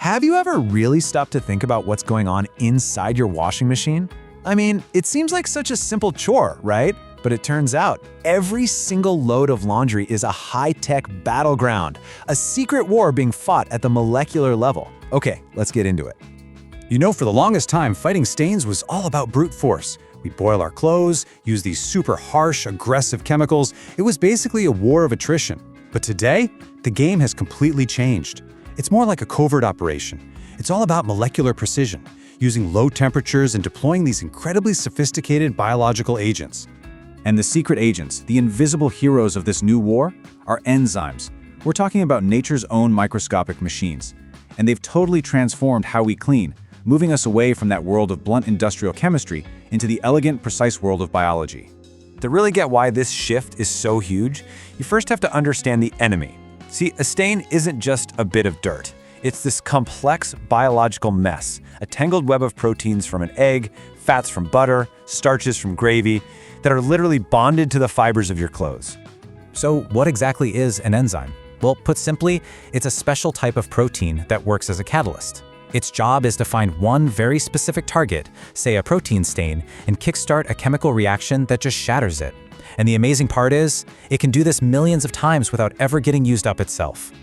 Have you ever really stopped to think about what's going on inside your washing machine? I mean, it seems like such a simple chore, right? But it turns out, every single load of laundry is a high-tech battleground, a secret war being fought at the molecular level. Okay, let's get into it. You know, for the longest time, fighting stains was all about brute force. We'd boil our clothes, use these super harsh, aggressive chemicals. It was basically a war of attrition. But today, the game has completely changed. It's more like a covert operation. It's all about molecular precision, using low temperatures and deploying these incredibly sophisticated biological agents. And the secret agents, the invisible heroes of this new war, are enzymes. We're talking about nature's own microscopic machines. And they've totally transformed how we clean, moving us away from that world of blunt industrial chemistry into the elegant, precise world of biology. To really get why this shift is so huge, you first have to understand the enemy. See, a stain isn't just a bit of dirt. It's this complex biological mess, a tangled web of proteins from an egg, fats from butter, starches from gravy, that are literally bonded to the fibers of your clothes. So what exactly is an enzyme? Well, put simply, it's a special type of protein that works as a catalyst. Its job is to find one very specific target, say a protein stain, and kickstart a chemical reaction that just shatters it. And the amazing part is, it can do this millions of times without ever getting used up itself.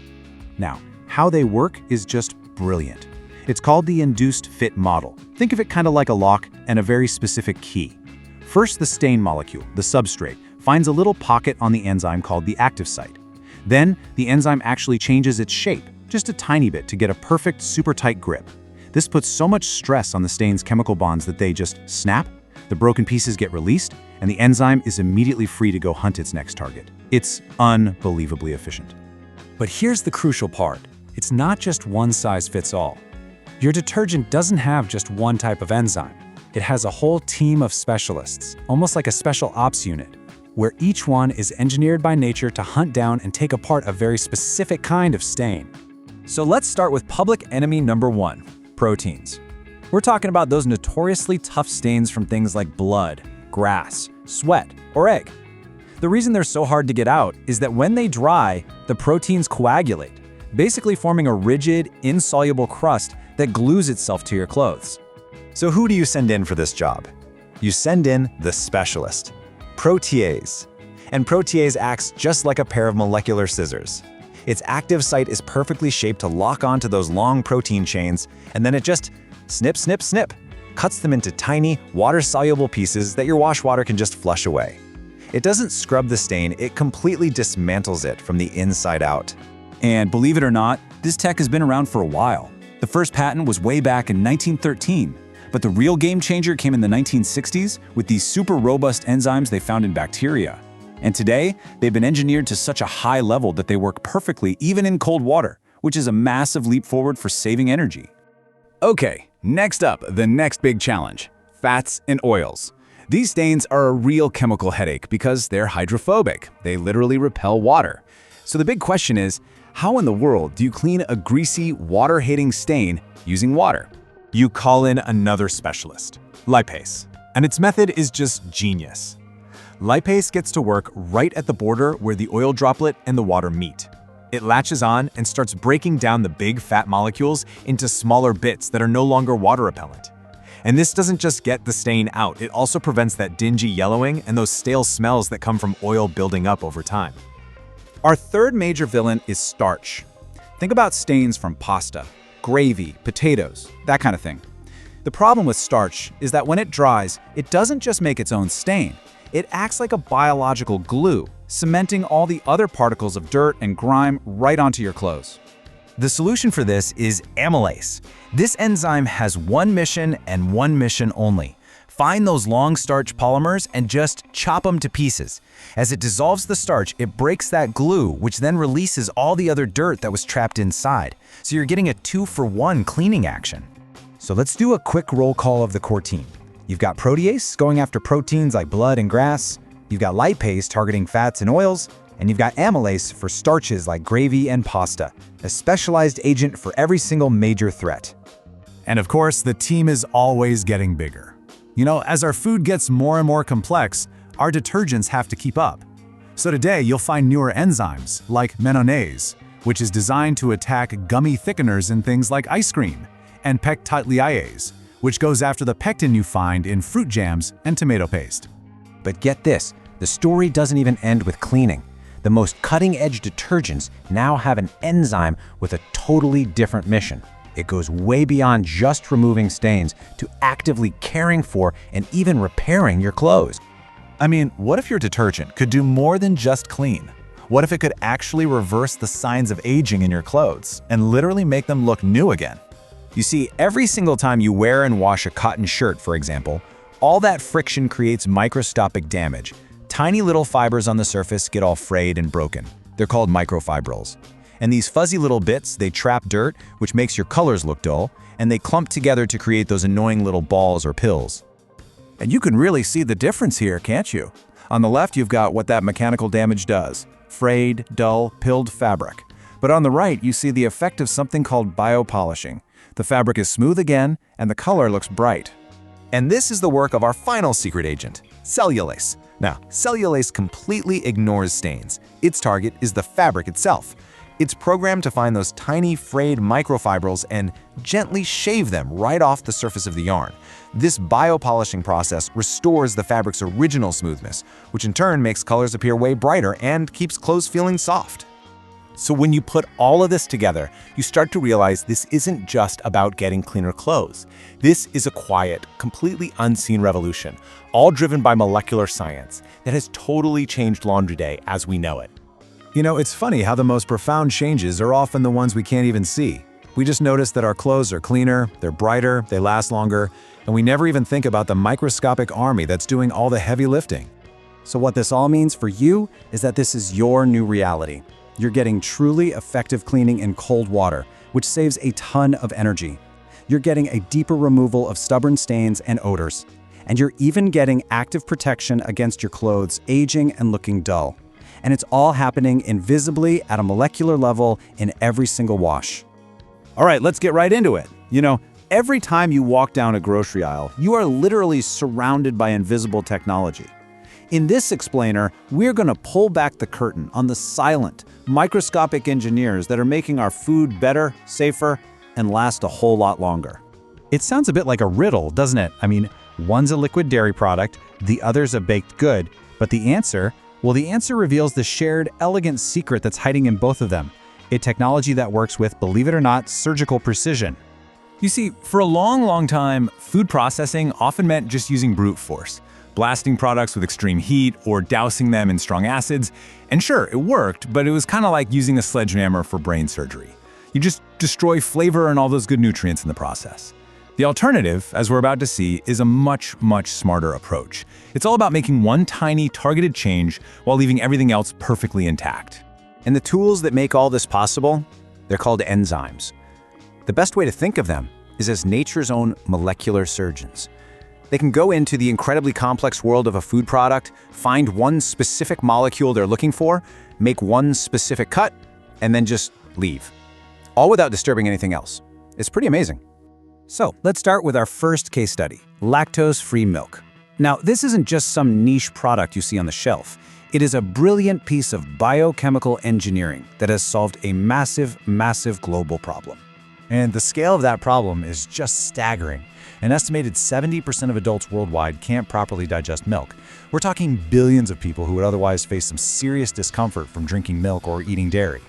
Now, how they work is just brilliant. It's called the induced fit model. Think of it kind of like a lock and a very specific key. First, the stain molecule, the substrate, finds a little pocket on the enzyme called the active site. Then, the enzyme actually changes its shape, just a tiny bit, to get a perfect, super tight grip. This puts so much stress on the stain's chemical bonds that they just snap, the broken pieces get released, and the enzyme is immediately free to go hunt its next target. It's unbelievably efficient. But here's the crucial part. It's not just one size fits all. Your detergent doesn't have just one type of enzyme. It has a whole team of specialists, almost like a special ops unit, where each one is engineered by nature to hunt down and take apart a very specific kind of stain. So let's start with public enemy number one, proteins. We're talking about those notoriously tough stains from things like blood, grass, sweat, or egg. The reason they're so hard to get out is that when they dry, the proteins coagulate, basically forming a rigid, insoluble crust that glues itself to your clothes. So who do you send in for this job? You send in the specialist, protease. And protease acts just like a pair of molecular scissors. Its active site is perfectly shaped to lock onto those long protein chains, and then it just snip, snip, snip, cuts them into tiny, water-soluble pieces that your wash water can just flush away. It doesn't scrub the stain, it completely dismantles it from the inside out. And believe it or not, this tech has been around for a while. The first patent was way back in 1913, but the real game changer came in the 1960s with these super robust enzymes they found in bacteria. And today, they've been engineered to such a high level that they work perfectly even in cold water, which is a massive leap forward for saving energy. Okay, next up, the next big challenge, fats and oils. These stains are a real chemical headache because they're hydrophobic. They literally repel water. So the big question is, how in the world do you clean a greasy, water-hating stain using water? You call in another specialist, lipase. And its method is just genius. Lipase gets to work right at the border where the oil droplet and the water meet. It latches on and starts breaking down the big fat molecules into smaller bits that are no longer water repellent. And this doesn't just get the stain out, it also prevents that dingy yellowing and those stale smells that come from oil building up over time. Our third major villain is starch. Think about stains from pasta, gravy, potatoes, that kind of thing. The problem with starch is that when it dries, it doesn't just make its own stain. It acts like a biological glue, cementing all the other particles of dirt and grime right onto your clothes. The solution for this is amylase. This enzyme has one mission and one mission only. Find those long starch polymers and just chop them to pieces. As it dissolves the starch, it breaks that glue, which then releases all the other dirt that was trapped inside. So you're getting a 2-for-1 cleaning action. So let's do a quick roll call of the core team. You've got protease going after proteins like blood and grass. You've got lipase targeting fats and oils. And you've got amylase for starches like gravy and pasta, a specialized agent for every single major threat. And of course, the team is always getting bigger. You know, as our food gets more and more complex, our detergents have to keep up. So today, you'll find newer enzymes like mayonnaise, which is designed to attack gummy thickeners in things like ice cream, and pectitliase, which goes after the pectin you find in fruit jams and tomato paste. But get this, the story doesn't even end with cleaning. The most cutting-edge detergents now have an enzyme with a totally different mission. It goes way beyond just removing stains to actively caring for and even repairing your clothes. I mean, what if your detergent could do more than just clean? What if it could actually reverse the signs of aging in your clothes and literally make them look new again? You see, every single time you wear and wash a cotton shirt, for example, all that friction creates microscopic damage. Tiny little fibers on the surface get all frayed and broken. They're called microfibrils. And these fuzzy little bits, they trap dirt, which makes your colors look dull, and they clump together to create those annoying little balls or pills. And you can really see the difference here, can't you? On the left, you've got what that mechanical damage does: frayed, dull, pilled fabric. But on the right, you see the effect of something called biopolishing. The fabric is smooth again, and the color looks bright. And this is the work of our final secret agent, cellulase. Now, cellulase completely ignores stains. Its target is the fabric itself. It's programmed to find those tiny frayed microfibrils and gently shave them right off the surface of the yarn. This biopolishing process restores the fabric's original smoothness, which in turn makes colors appear way brighter and keeps clothes feeling soft. So when you put all of this together, you start to realize this isn't just about getting cleaner clothes. This is a quiet, completely unseen revolution, all driven by molecular science that has totally changed laundry day as we know it. You know, it's funny how the most profound changes are often the ones we can't even see. We just notice that our clothes are cleaner, they're brighter, they last longer, and we never even think about the microscopic army that's doing all the heavy lifting. So what this all means for you is that this is your new reality. You're getting truly effective cleaning in cold water, which saves a ton of energy. You're getting a deeper removal of stubborn stains and odors. And you're even getting active protection against your clothes aging and looking dull. And it's all happening invisibly at a molecular level in every single wash. All right, let's get right into it. You know, every time you walk down a grocery aisle, you are literally surrounded by invisible technology. In this explainer, we're going to pull back the curtain on the silent, microscopic engineers that are making our food better, safer, and last a whole lot longer. It sounds a bit like a riddle, doesn't it? I mean, one's a liquid dairy product, the other's a baked good, but the answer? Well, the answer reveals the shared, elegant secret that's hiding in both of them. A technology that works with, believe it or not, surgical precision. You see, for a long time, food processing often meant just using brute force, blasting products with extreme heat or dousing them in strong acids. And sure, it worked, but it was kind of like using a sledgehammer for brain surgery. You just destroy flavor and all those good nutrients in the process. The alternative, as we're about to see, is a much smarter approach. It's all about making one tiny targeted change while leaving everything else perfectly intact. And the tools that make all this possible, they're called enzymes. The best way to think of them is as nature's own molecular surgeons. They can go into the incredibly complex world of a food product, find one specific molecule they're looking for, make one specific cut, and then just leave. All without disturbing anything else. It's pretty amazing. So let's start with our first case study, lactose-free milk. Now, this isn't just some niche product you see on the shelf. It is a brilliant piece of biochemical engineering that has solved a massive global problem. And the scale of that problem is just staggering. An estimated 70% of adults worldwide can't properly digest milk. We're talking billions of people who would otherwise face some serious discomfort from drinking milk or eating dairy.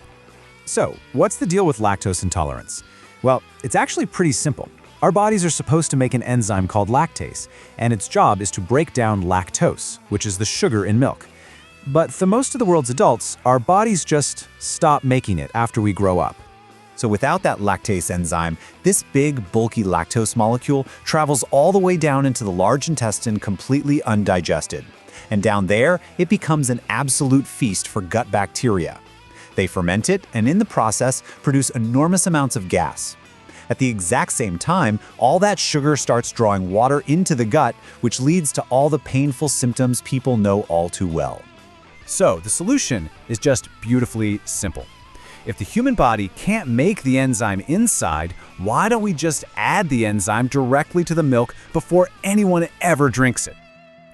So, what's the deal with lactose intolerance? Well, it's actually pretty simple. Our bodies are supposed to make an enzyme called lactase, and its job is to break down lactose, which is the sugar in milk. But for most of the world's adults, our bodies just stop making it after we grow up. So without that lactase enzyme, this big, bulky lactose molecule travels all the way down into the large intestine completely undigested. And down there, it becomes an absolute feast for gut bacteria. They ferment it, and in the process, produce enormous amounts of gas. At the exact same time, all that sugar starts drawing water into the gut, which leads to all the painful symptoms people know all too well. So, the solution is just beautifully simple. If the human body can't make the enzyme inside, why don't we just add the enzyme directly to the milk before anyone ever drinks it?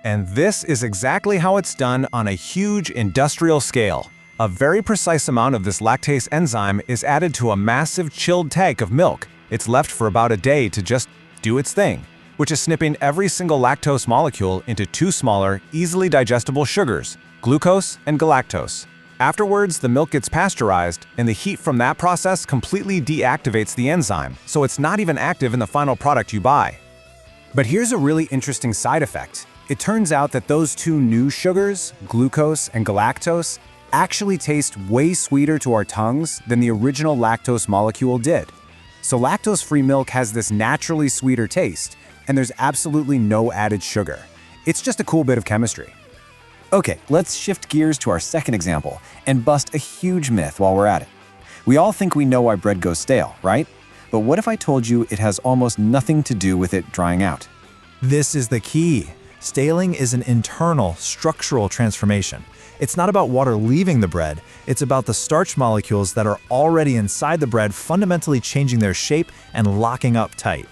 And this is exactly how it's done on a huge industrial scale. A very precise amount of this lactase enzyme is added to a massive chilled tank of milk. It's left for about a day to just do its thing, which is snipping every single lactose molecule into two smaller, easily digestible sugars, glucose and galactose. Afterwards, the milk gets pasteurized, and the heat from that process completely deactivates the enzyme, so it's not even active in the final product you buy. But here's a really interesting side effect. It turns out that those two new sugars, glucose and galactose, actually taste way sweeter to our tongues than the original lactose molecule did. So lactose-free milk has this naturally sweeter taste, and there's absolutely no added sugar. It's just a cool bit of chemistry. Okay, let's shift gears to our second example and bust a huge myth while we're at it. We all think we know why bread goes stale, right? But what if I told you it has almost nothing to do with it drying out? This is the key. Staling is an internal, structural transformation. It's not about water leaving the bread, it's about the starch molecules that are already inside the bread fundamentally changing their shape and locking up tight.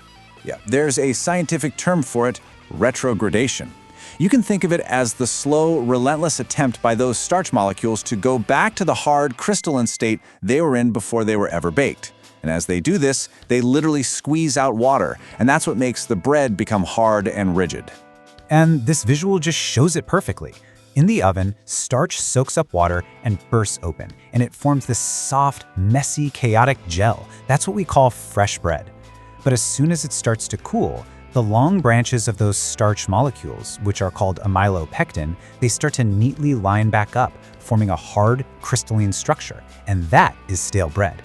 Yeah, there's a scientific term for it, retrogradation. You can think of it as the slow, relentless attempt by those starch molecules to go back to the hard, crystalline state they were in before they were ever baked. And as they do this, they literally squeeze out water, and that's what makes the bread become hard and rigid. And this visual just shows it perfectly. In the oven, starch soaks up water and bursts open, and it forms this soft, messy, chaotic gel. That's what we call fresh bread. But as soon as it starts to cool, the long branches of those starch molecules, which are called amylopectin, they start to neatly line back up, forming a hard, crystalline structure, and that is stale bread.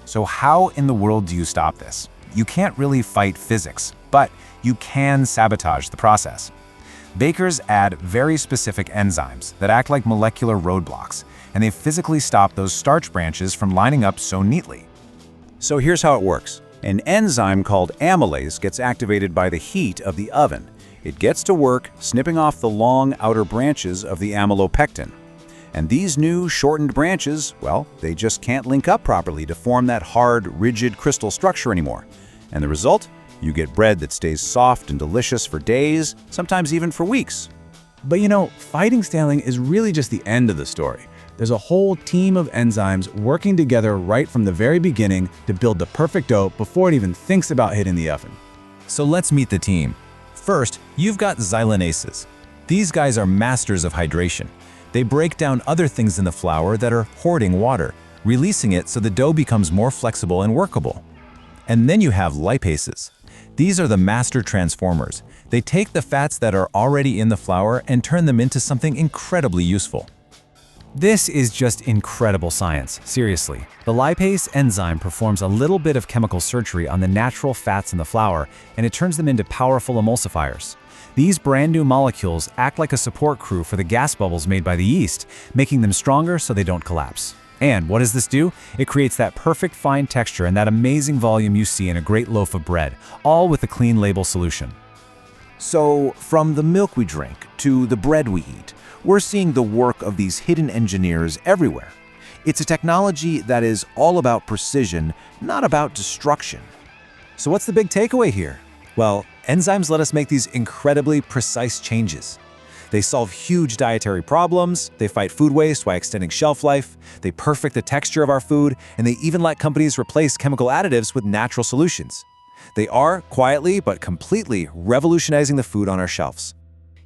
So how in the world do you stop this? You can't really fight physics, but you can sabotage the process. Bakers add very specific enzymes that act like molecular roadblocks, and they physically stop those starch branches from lining up so neatly. So here's how it works. An enzyme called amylase gets activated by the heat of the oven. It gets to work snipping off the long outer branches of the amylopectin. And these new shortened branches, well, they just can't link up properly to form that hard, rigid crystal structure anymore. And the result? You get bread that stays soft and delicious for days, sometimes even for weeks. But you know, fighting staling is really just the end of the story. There's a whole team of enzymes working together right from the very beginning to build the perfect dough before it even thinks about hitting the oven. So let's meet the team. First, you've got xylanases. These guys are masters of hydration. They break down other things in the flour that are hoarding water, releasing it so the dough becomes more flexible and workable. And then you have lipases. These are the master transformers. They take the fats that are already in the flour and turn them into something incredibly useful. This is just incredible science, seriously. The lipase enzyme performs a little bit of chemical surgery on the natural fats in the flour, and it turns them into powerful emulsifiers. These brand new molecules act like a support crew for the gas bubbles made by the yeast, making them stronger so they don't collapse. And what does this do? It creates that perfect fine texture and that amazing volume you see in a great loaf of bread, all with a clean label solution. So, from the milk we drink to the bread we eat, we're seeing the work of these hidden engineers everywhere. It's a technology that is all about precision, not about destruction. So what's the big takeaway here? Well, enzymes let us make these incredibly precise changes. They solve huge dietary problems, they fight food waste by extending shelf life, they perfect the texture of our food, and they even let companies replace chemical additives with natural solutions. They are, quietly but completely, revolutionizing the food on our shelves.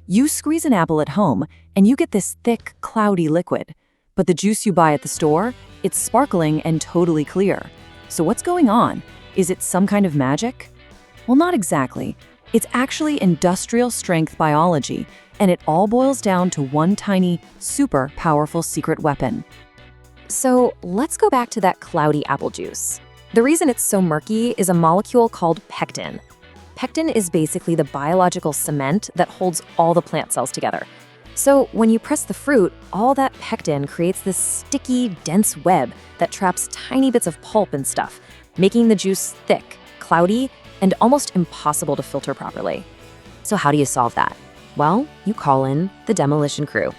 You squeeze an apple at home, and you get this thick, cloudy liquid. But the juice you buy at the store, it's sparkling and totally clear. So what's going on? Is it some kind of magic? Well, not exactly. It's actually industrial-strength biology, and it all boils down to one tiny, super powerful secret weapon. So let's go back to that cloudy apple juice. The reason it's so murky is a molecule called pectin. Pectin is basically the biological cement that holds all the plant cells together. So when you press the fruit, all that pectin creates this sticky, dense web that traps tiny bits of pulp and stuff, making the juice thick, cloudy, and almost impossible to filter properly. So how do you solve that? Well, you call in the demolition crew.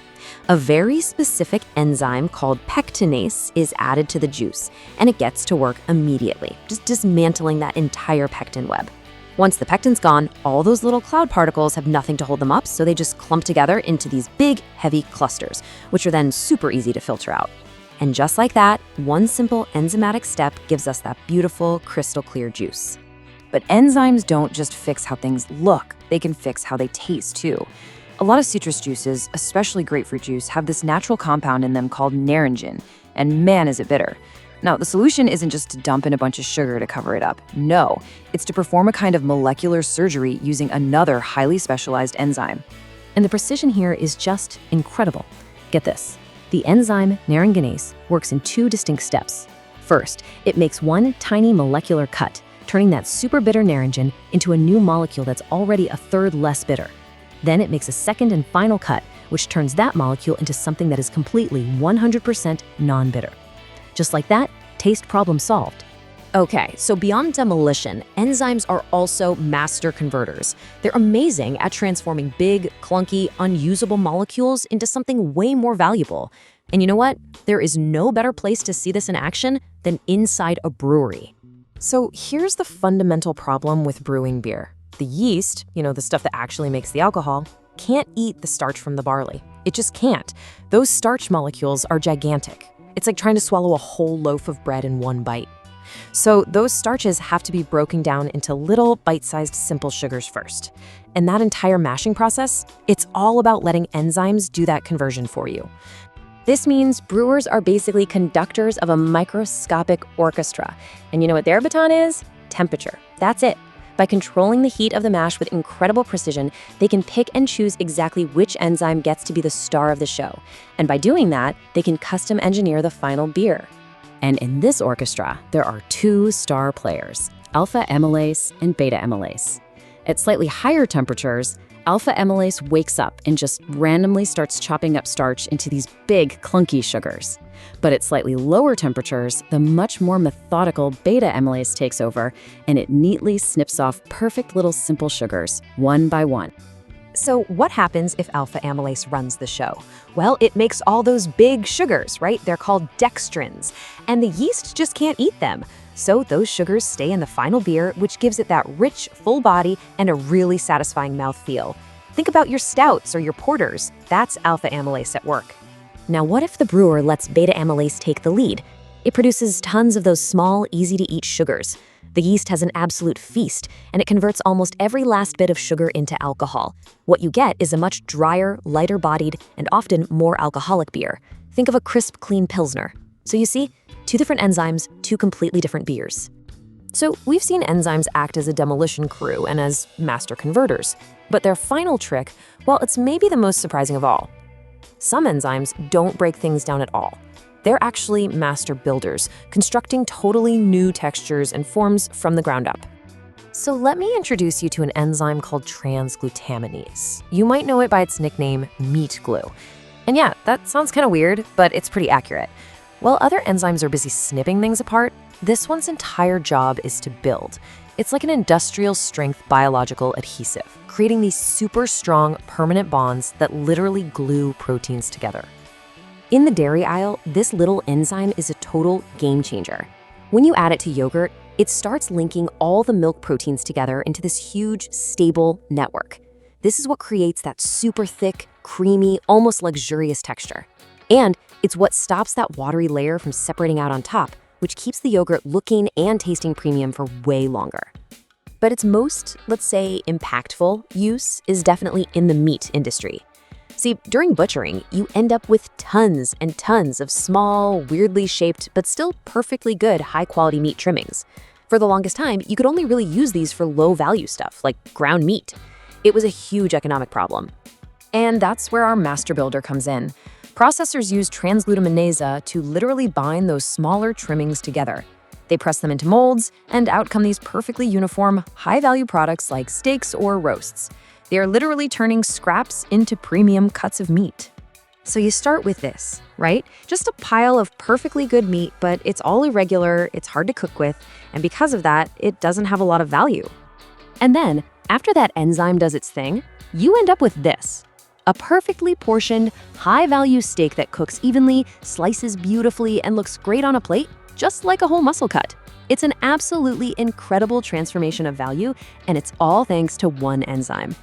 A very specific enzyme called pectinase is added to the juice, and it gets to work immediately, just dismantling that entire pectin web. Once the pectin's gone, all those little cloud particles have nothing to hold them up, so they just clump together into these big, heavy clusters, which are then super easy to filter out. And just like that, one simple enzymatic step gives us that beautiful, crystal clear juice. But enzymes don't just fix how things look, they can fix how they taste too. A lot of citrus juices, especially grapefruit juice, have this natural compound in them called naringin, and man is it bitter. Now, the solution isn't just to dump in a bunch of sugar to cover it up. No, it's to perform a kind of molecular surgery using another highly specialized enzyme. And the precision here is just incredible. Get this. The enzyme naringinase works in 2 distinct steps. First, it makes one tiny molecular cut, turning that super bitter naringin into a new molecule that's already a third less bitter. Then it makes a second and final cut, which turns that molecule into something that is completely 100% non-bitter. Just like that, taste problem solved. Okay, so beyond demolition, enzymes are also master converters. They're amazing at transforming big, clunky, unusable molecules into something way more valuable. And you know what? There is no better place to see this in action than inside a brewery. So here's the fundamental problem with brewing beer. The yeast, the stuff that actually makes the alcohol, can't eat the starch from the barley. It just can't. Those starch molecules are gigantic. It's like trying to swallow a whole loaf of bread in one bite. So those starches have to be broken down into little bite-sized simple sugars first. And that entire mashing process, it's all about letting enzymes do that conversion for you. This means brewers are basically conductors of a microscopic orchestra. And you know what their baton is? Temperature. That's it. By controlling the heat of the mash with incredible precision, they can pick and choose exactly which enzyme gets to be the star of the show. And by doing that, they can custom engineer the final beer. And in this orchestra, there are 2 star players, alpha amylase and beta amylase. At slightly higher temperatures, alpha amylase wakes up and just randomly starts chopping up starch into these big, clunky sugars. But at slightly lower temperatures, the much more methodical beta amylase takes over, and it neatly snips off perfect little simple sugars, one by one. So what happens if alpha amylase runs the show? Well, it makes all those big sugars, right? They're called dextrins, and the yeast just can't eat them. So those sugars stay in the final beer, which gives it that rich, full body and a really satisfying mouthfeel. Think about your stouts or your porters. That's alpha amylase at work. Now, what if the brewer lets beta amylase take the lead? It produces tons of those small, easy-to-eat sugars. The yeast has an absolute feast, and it converts almost every last bit of sugar into alcohol. What you get is a much drier, lighter-bodied, and often more alcoholic beer. Think of a crisp, clean Pilsner. So you see, 2 different enzymes, 2 completely different beers. So we've seen enzymes act as a demolition crew and as master converters. But their final trick, well, it's maybe the most surprising of all. Some enzymes don't break things down at all. They're actually master builders, constructing totally new textures and forms from the ground up. So let me introduce you to an enzyme called transglutaminase. You might know it by its nickname, meat glue. And yeah, that sounds kind of weird, but it's pretty accurate. While other enzymes are busy snipping things apart, this one's entire job is to build. It's like an industrial-strength biological adhesive, creating these super strong, permanent bonds that literally glue proteins together. In the dairy aisle, this little enzyme is a total game changer. When you add it to yogurt, it starts linking all the milk proteins together into this huge, stable network. This is what creates that super thick, creamy, almost luxurious texture. And it's what stops that watery layer from separating out on top, which keeps the yogurt looking and tasting premium for way longer. But its most, let's say, impactful use is definitely in the meat industry. See, during butchering, you end up with tons and tons of small, weirdly shaped, but still perfectly good high-quality meat trimmings. For the longest time, you could only really use these for low-value stuff, like ground meat. It was a huge economic problem. And that's where our master builder comes in. Processors use transglutaminase to literally bind those smaller trimmings together. They press them into molds, and out come these perfectly uniform, high-value products like steaks or roasts. They are literally turning scraps into premium cuts of meat. So you start with this, right? Just a pile of perfectly good meat, but it's all irregular, it's hard to cook with, and because of that, it doesn't have a lot of value. And then, after that enzyme does its thing, you end up with this. A perfectly portioned, high-value steak that cooks evenly, slices beautifully, and looks great on a plate, just like a whole muscle cut. It's an absolutely incredible transformation of value, and it's all thanks to one enzyme.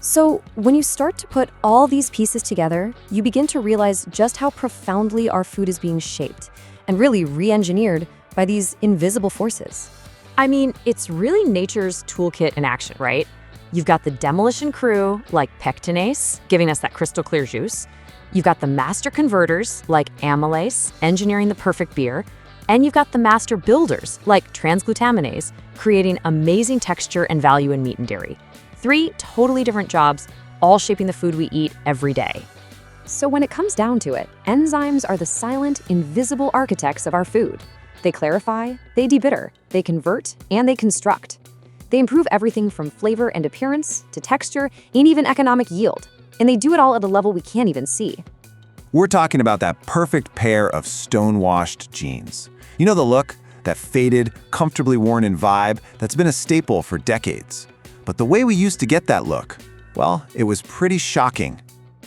So, when you start to put all these pieces together, you begin to realize just how profoundly our food is being shaped and really re-engineered by these invisible forces. I mean, it's really nature's toolkit in action, right? You've got the demolition crew, like pectinase, giving us that crystal clear juice. You've got the master converters, like amylase, engineering the perfect beer. And you've got the master builders, like transglutaminase, creating amazing texture and value in meat and dairy. 3 totally different jobs, all shaping the food we eat every day. So when it comes down to it, enzymes are the silent, invisible architects of our food. They clarify, they debitter, they convert, and they construct. They improve everything from flavor and appearance to texture and even economic yield. And they do it all at a level we can't even see. We're talking about that perfect pair of stone-washed jeans. You know the look? That faded, comfortably worn-in vibe that's been a staple for decades. But the way we used to get that look, well, it was pretty shocking.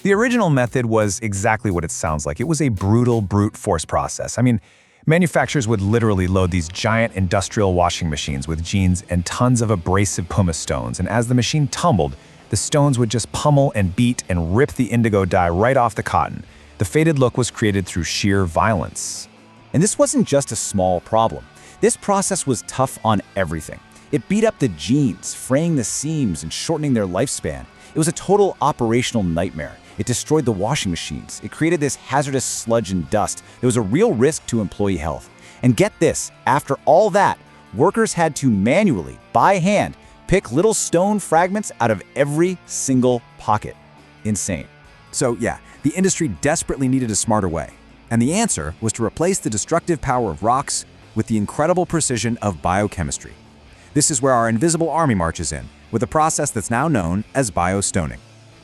The original method was exactly what it sounds like. It was a brutal, brute force process. I mean, manufacturers would literally load these giant industrial washing machines with jeans and tons of abrasive pumice stones, and as the machine tumbled, the stones would just pummel and beat and rip the indigo dye right off the cotton. The faded look was created through sheer violence. And this wasn't just a small problem. This process was tough on everything. It beat up the jeans, fraying the seams and shortening their lifespan. It was a total operational nightmare. It destroyed the washing machines. It created this hazardous sludge and dust. There was a real risk to employee health. And get this, after all that, workers had to manually, by hand, pick little stone fragments out of every single pocket. Insane. So yeah, the industry desperately needed a smarter way. And the answer was to replace the destructive power of rocks with the incredible precision of biochemistry. This is where our invisible army marches in, with a process that's now known as biostoning.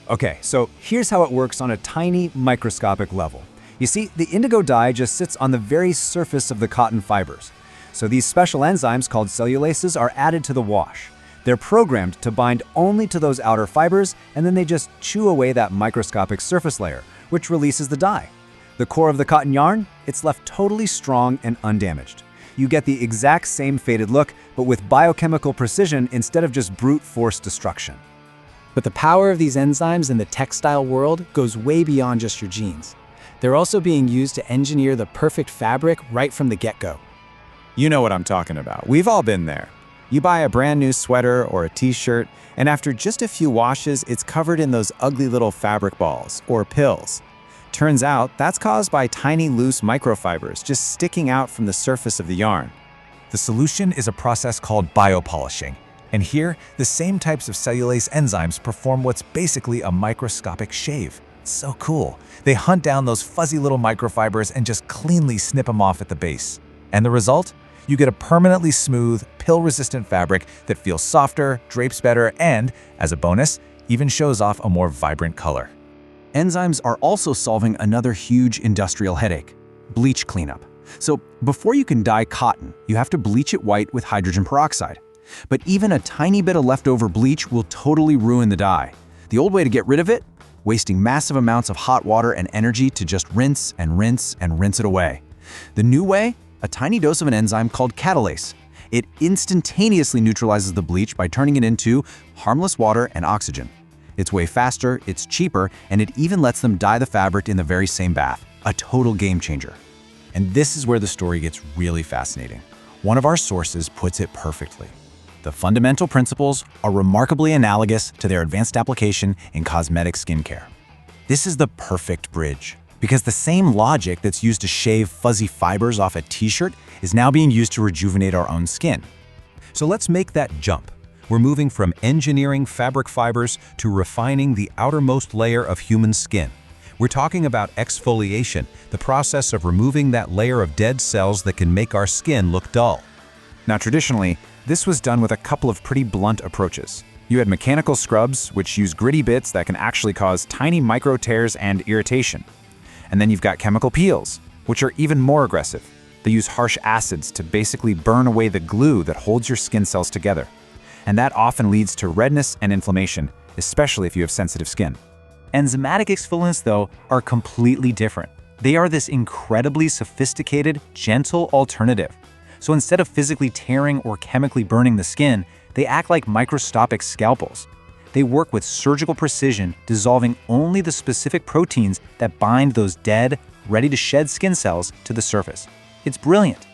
Okay, so here's how it works on a tiny microscopic level. You see, the indigo dye just sits on the very surface of the cotton fibers. So these special enzymes called cellulases are added to the wash. They're programmed to bind only to those outer fibers, and then they just chew away that microscopic surface layer, which releases the dye. The core of the cotton yarn, it's left totally strong and undamaged. You get the exact same faded look, but with biochemical precision instead of just brute force destruction. But the power of these enzymes in the textile world goes way beyond just your jeans. They're also being used to engineer the perfect fabric right from the get-go. You know what I'm talking about. We've all been there. You buy a brand new sweater or a t-shirt, and after just a few washes, it's covered in those ugly little fabric balls, or pills. Turns out, that's caused by tiny loose microfibers just sticking out from the surface of the yarn. The solution is a process called biopolishing. And here, the same types of cellulase enzymes perform what's basically a microscopic shave. It's so cool. They hunt down those fuzzy little microfibers and just cleanly snip them off at the base. And the result? You get a permanently smooth, pill-resistant fabric that feels softer, drapes better, and, as a bonus, even shows off a more vibrant color. Enzymes are also solving another huge industrial headache: bleach cleanup. So before you can dye cotton, you have to bleach it white with hydrogen peroxide. But even a tiny bit of leftover bleach will totally ruin the dye. The old way to get rid of it? Wasting massive amounts of hot water and energy to just rinse and rinse and rinse it away. The new way? A tiny dose of an enzyme called catalase. It instantaneously neutralizes the bleach by turning it into harmless water and oxygen. It's way faster, it's cheaper, and it even lets them dye the fabric in the very same bath. A total game changer. And this is where the story gets really fascinating. One of our sources puts it perfectly. The fundamental principles are remarkably analogous to their advanced application in cosmetic skincare. This is the perfect bridge, because the same logic that's used to shave fuzzy fibers off a t-shirt is now being used to rejuvenate our own skin. So let's make that jump. We're moving from engineering fabric fibers to refining the outermost layer of human skin. We're talking about exfoliation, the process of removing that layer of dead cells that can make our skin look dull. Now, traditionally, this was done with a couple of pretty blunt approaches. You had mechanical scrubs, which use gritty bits that can actually cause tiny micro tears and irritation. And then you've got chemical peels, which are even more aggressive. They use harsh acids to basically burn away the glue that holds your skin cells together. And that often leads to redness and inflammation, especially if you have sensitive skin. Enzymatic exfoliants, though, are completely different. They are this incredibly sophisticated, gentle alternative. So instead of physically tearing or chemically burning the skin, they act like microscopic scalpels. They work with surgical precision, dissolving only the specific proteins that bind those dead, ready-to-shed skin cells to the surface. It's brilliant.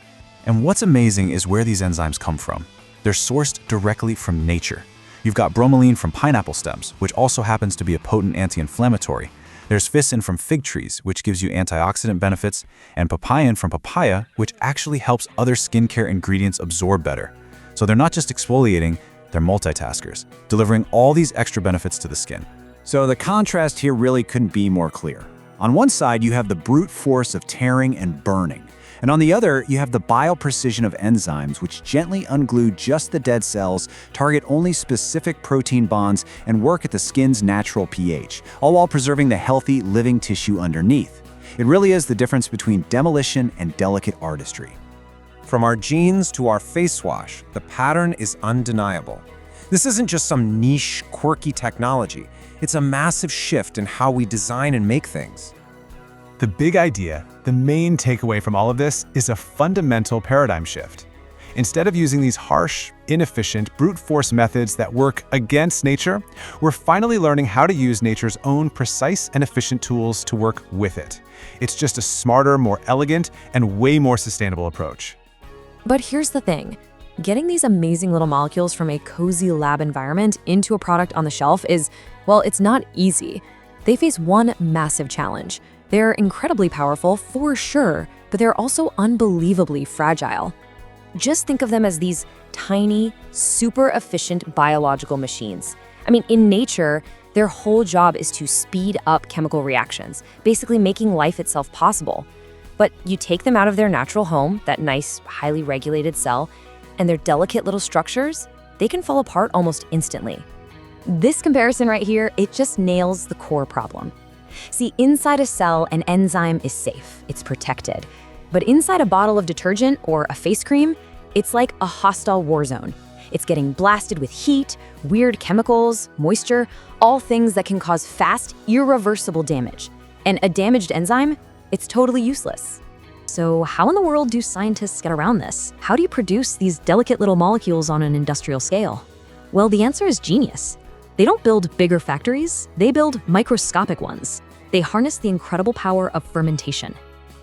And what's amazing is where these enzymes come from. They're sourced directly from nature. You've got bromelain from pineapple stems, which also happens to be a potent anti-inflammatory. There's ficin from fig trees, which gives you antioxidant benefits, and papain from papaya, which actually helps other skincare ingredients absorb better. So they're not just exfoliating, they're multitaskers, delivering all these extra benefits to the skin. So the contrast here really couldn't be more clear. On one side, you have the brute force of tearing and burning. And on the other, you have the bio-precision of enzymes, which gently unglue just the dead cells, target only specific protein bonds, and work at the skin's natural pH, all while preserving the healthy, living tissue underneath. It really is the difference between demolition and delicate artistry. From our jeans to our face wash, the pattern is undeniable. This isn't just some niche, quirky technology. It's a massive shift in how we design and make things. The big idea, the main takeaway from all of this, is a fundamental paradigm shift. Instead of using these harsh, inefficient, brute force methods that work against nature, we're finally learning how to use nature's own precise and efficient tools to work with it. It's just a smarter, more elegant, and way more sustainable approach. But here's the thing. Getting these amazing little molecules from a cozy lab environment into a product on the shelf is, well, it's not easy. They face one massive challenge. They're incredibly powerful, for sure, but they're also unbelievably fragile. Just think of them as these tiny, super efficient biological machines. I mean, in nature, their whole job is to speed up chemical reactions, basically making life itself possible. But you take them out of their natural home, that nice, highly regulated cell, and their delicate little structures, they can fall apart almost instantly. This comparison right here, it just nails the core problem. See, inside a cell, an enzyme is safe, it's protected. But inside a bottle of detergent or a face cream, it's like a hostile war zone. It's getting blasted with heat, weird chemicals, moisture, all things that can cause fast, irreversible damage. And a damaged enzyme, it's totally useless. So how in the world do scientists get around this? How do you produce these delicate little molecules on an industrial scale? Well, the answer is genius. They don't build bigger factories, they build microscopic ones. They harness the incredible power of fermentation.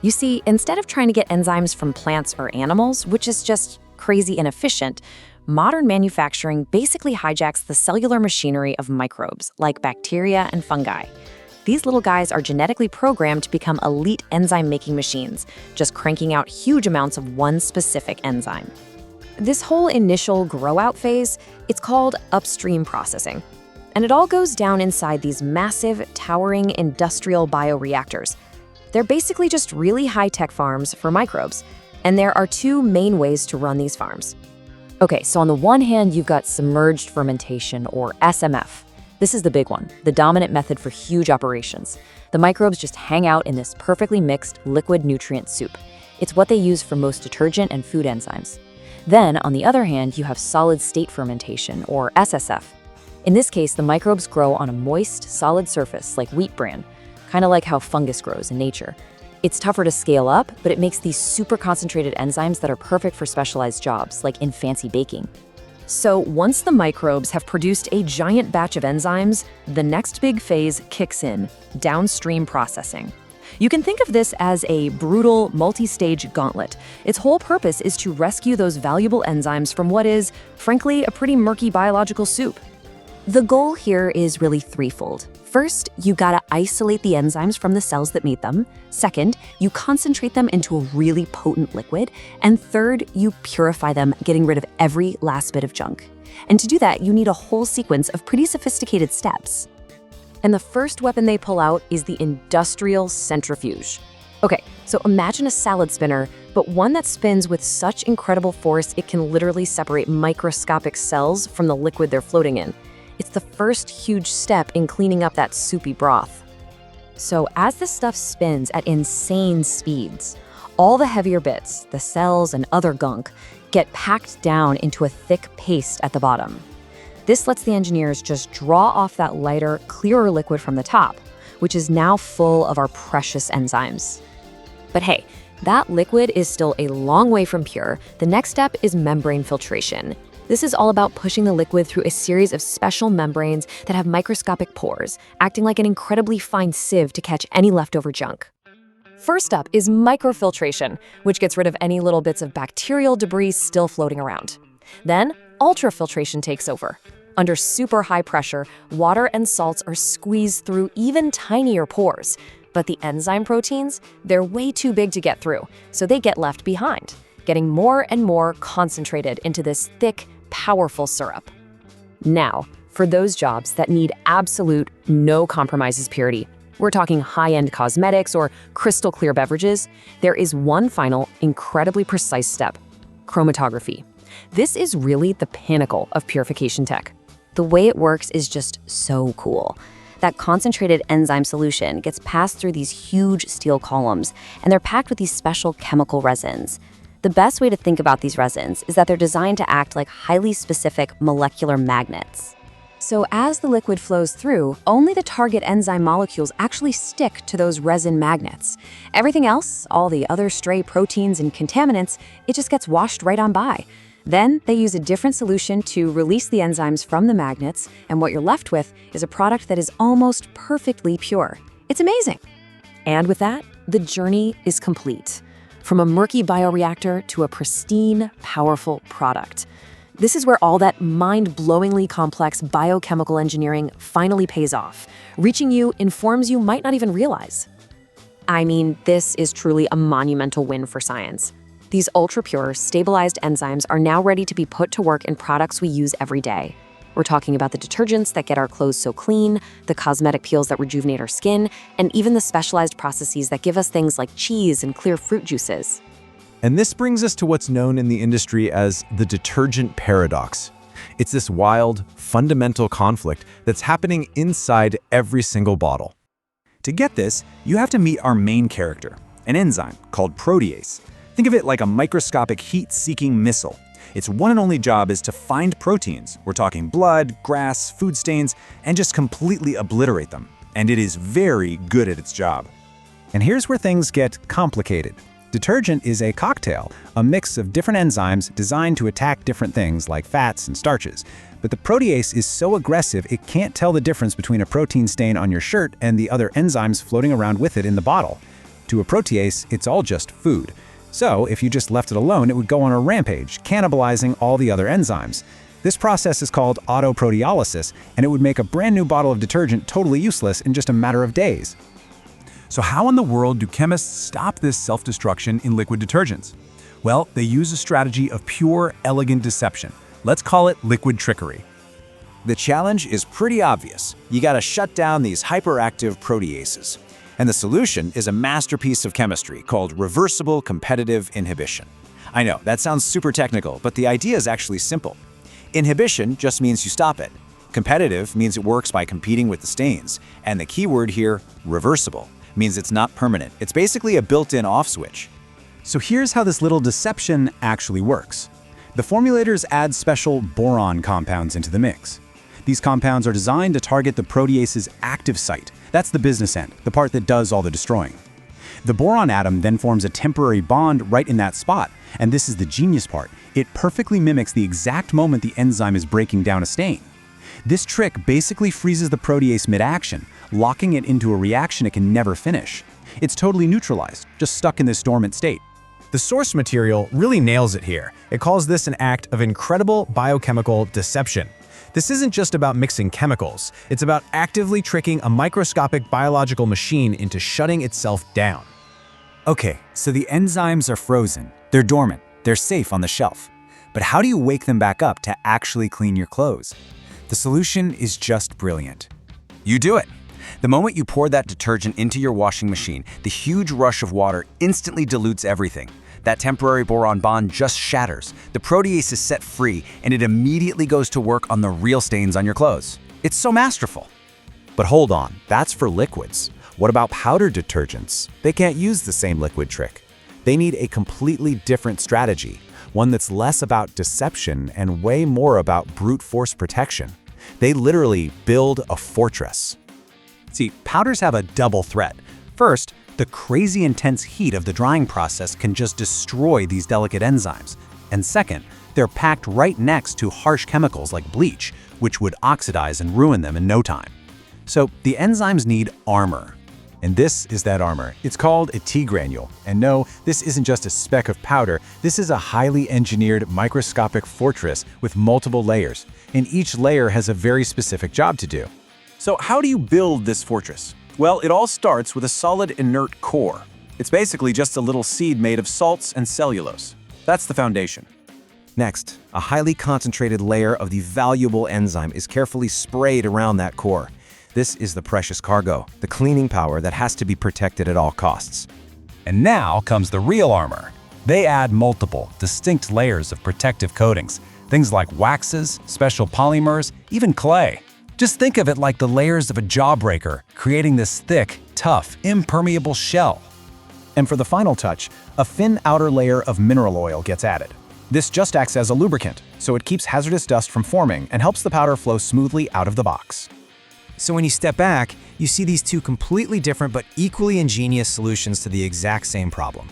You see, instead of trying to get enzymes from plants or animals, which is just crazy inefficient, modern manufacturing basically hijacks the cellular machinery of microbes, like bacteria and fungi. These little guys are genetically programmed to become elite enzyme-making machines, just cranking out huge amounts of one specific enzyme. This whole initial grow-out phase, it's called upstream processing. And it all goes down inside these massive, towering industrial bioreactors. They're basically just really high-tech farms for microbes, and there are two main ways to run these farms. Okay, so on the one hand, you've got submerged fermentation, or SMF. This is the big one, the dominant method for huge operations. The microbes just hang out in this perfectly mixed liquid nutrient soup. It's what they use for most detergent and food enzymes. Then, on the other hand, you have solid-state fermentation, or SSF. In this case, the microbes grow on a moist, solid surface like wheat bran, kind of like how fungus grows in nature. It's tougher to scale up, but it makes these super concentrated enzymes that are perfect for specialized jobs, like in fancy baking. So once the microbes have produced a giant batch of enzymes, the next big phase kicks in, downstream processing. You can think of this as a brutal, multi-stage gauntlet. Its whole purpose is to rescue those valuable enzymes from what is, frankly, a pretty murky biological soup. The goal here is really threefold. First, you gotta isolate the enzymes from the cells that made them. Second, you concentrate them into a really potent liquid. And third, you purify them, getting rid of every last bit of junk. And to do that, you need a whole sequence of pretty sophisticated steps. And the first weapon they pull out is the industrial centrifuge. Okay, so imagine a salad spinner, but one that spins with such incredible force it can literally separate microscopic cells from the liquid they're floating in. It's the first huge step in cleaning up that soupy broth. So as the stuff spins at insane speeds, all the heavier bits, the cells and other gunk, get packed down into a thick paste at the bottom. This lets the engineers just draw off that lighter, clearer liquid from the top, which is now full of our precious enzymes. But hey, that liquid is still a long way from pure. The next step is membrane filtration. This is all about pushing the liquid through a series of special membranes that have microscopic pores, acting like an incredibly fine sieve to catch any leftover junk. First up is microfiltration, which gets rid of any little bits of bacterial debris still floating around. Then, ultrafiltration takes over. Under super high pressure, water and salts are squeezed through even tinier pores. But the enzyme proteins, they're way too big to get through, so they get left behind, getting more and more concentrated into this thick, powerful syrup. Now, for those jobs that need absolute no compromises purity, we're talking high-end cosmetics or crystal clear beverages, there is one final, incredibly precise step: chromatography. This is really the pinnacle of purification tech. The way it works is just so cool. That concentrated enzyme solution gets passed through these huge steel columns, and they're packed with these special chemical resins. The best way to think about these resins is that they're designed to act like highly specific molecular magnets. So as the liquid flows through, only the target enzyme molecules actually stick to those resin magnets. Everything else, all the other stray proteins and contaminants, it just gets washed right on by. Then they use a different solution to release the enzymes from the magnets, and what you're left with is a product that is almost perfectly pure. It's amazing. And with that, the journey is complete. From a murky bioreactor to a pristine, powerful product. This is where all that mind-blowingly complex biochemical engineering finally pays off, reaching you in forms you might not even realize. I mean, this is truly a monumental win for science. These ultra-pure, stabilized enzymes are now ready to be put to work in products we use every day. We're talking about the detergents that get our clothes so clean, the cosmetic peels that rejuvenate our skin, and even the specialized processes that give us things like cheese and clear fruit juices. And this brings us to what's known in the industry as the detergent paradox. It's this wild, fundamental conflict that's happening inside every single bottle. To get this, you have to meet our main character, an enzyme called protease. Think of it like a microscopic heat-seeking missile. Its one and only job is to find proteins. We're talking blood, grass, food stains, and just completely obliterate them. And it is very good at its job. And here's where things get complicated. Detergent is a cocktail, a mix of different enzymes designed to attack different things like fats and starches. But the protease is so aggressive it can't tell the difference between a protein stain on your shirt and the other enzymes floating around with it in the bottle. To a protease, it's all just food. So if you just left it alone, it would go on a rampage, cannibalizing all the other enzymes. This process is called autoproteolysis, and it would make a brand new bottle of detergent totally useless in just a matter of days. So how in the world do chemists stop this self-destruction in liquid detergents? Well, they use a strategy of pure, elegant deception. Let's call it liquid trickery. The challenge is pretty obvious. You gotta shut down these hyperactive proteases. And the solution is a masterpiece of chemistry called reversible competitive inhibition. I know, that sounds super technical, but the idea is actually simple. Inhibition just means you stop it. Competitive means it works by competing with the stains. And the key word here, reversible, means it's not permanent. It's basically a built-in off switch. So here's how this little deception actually works. The formulators add special boron compounds into the mix. These compounds are designed to target the protease's active site. That's the business end, the part that does all the destroying. The boron atom then forms a temporary bond right in that spot, and this is the genius part. It perfectly mimics the exact moment the enzyme is breaking down a stain. This trick basically freezes the protease mid-action, locking it into a reaction it can never finish. It's totally neutralized, just stuck in this dormant state. The source material really nails it here. It calls this an act of incredible biochemical deception. This isn't just about mixing chemicals. It's about actively tricking a microscopic biological machine into shutting itself down. Okay, so the enzymes are frozen. They're dormant. They're safe on the shelf. But how do you wake them back up to actually clean your clothes? The solution is just brilliant. You do it. The moment you pour that detergent into your washing machine, the huge rush of water instantly dilutes everything. That temporary boron bond just shatters. The protease is set free, and it immediately goes to work on the real stains on your clothes. It's so masterful. But hold on, that's for liquids. What about powdered detergents? They can't use the same liquid trick. They need a completely different strategy, one that's less about deception and way more about brute force protection. They literally build a fortress. See, powders have a double threat. First, the crazy intense heat of the drying process can just destroy these delicate enzymes. And second, They're packed right next to harsh chemicals like bleach, which would oxidize and ruin them in no time. So the enzymes need armor. And this is that armor. It's called a T-granule. And no, this isn't just a speck of powder. This is a highly engineered microscopic fortress with multiple layers. And each layer has a very specific job to do. So how do you build this fortress? Well, it all starts with a solid inert core. It's basically just a little seed made of salts and cellulose. That's the foundation. Next, a highly concentrated layer of the valuable enzyme is carefully sprayed around that core. This is the precious cargo, the cleaning power that has to be protected at all costs. And now comes the real armor. They add multiple, distinct layers of protective coatings, things like waxes, special polymers, even clay. Just think of it like the layers of a jawbreaker, creating this thick, tough, impermeable shell. And for the final touch, a thin outer layer of mineral oil gets added. This just acts as a lubricant, so it keeps hazardous dust from forming and helps the powder flow smoothly out of the box. So when you step back, you see these two completely different but equally ingenious solutions to the exact same problem.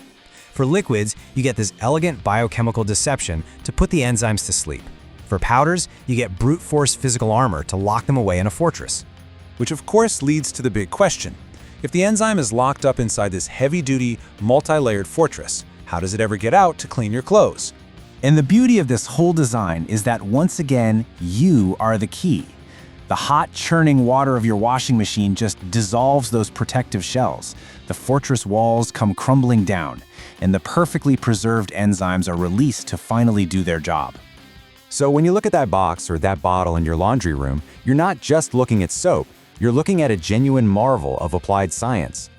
For liquids, you get this elegant biochemical deception to put the enzymes to sleep. For powders, you get brute force physical armor to lock them away in a fortress. Which of course leads to the big question. If the enzyme is locked up inside this heavy-duty, multi-layered fortress, how does it ever get out to clean your clothes? And the beauty of this whole design is that once again, you are the key. The hot churning water of your washing machine just dissolves those protective shells. The fortress walls come crumbling down, and the perfectly preserved enzymes are released to finally do their job. So when you look at that box or that bottle in your laundry room, you're not just looking at soap, you're looking at a genuine marvel of applied science.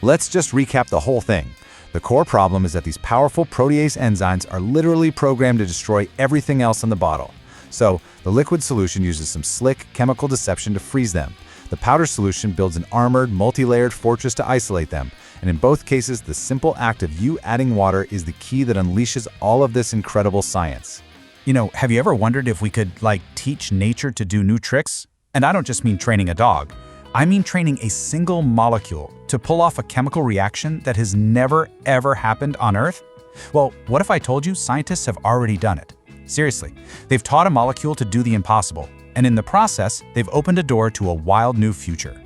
Let's just recap the whole thing. The core problem is that these powerful protease enzymes are literally programmed to destroy everything else in the bottle. So, the liquid solution uses some slick chemical deception to freeze them. The powder solution builds an armored, multi-layered fortress to isolate them. And in both cases, the simple act of you adding water is the key that unleashes all of this incredible science. You know, have you ever wondered if we could, teach nature to do new tricks? And I don't just mean training a dog. I mean training a single molecule to pull off a chemical reaction that has never, ever happened on Earth? Well, what if I told you scientists have already done it? Seriously, they've taught a molecule to do the impossible, and in the process, they've opened a door to a wild new future.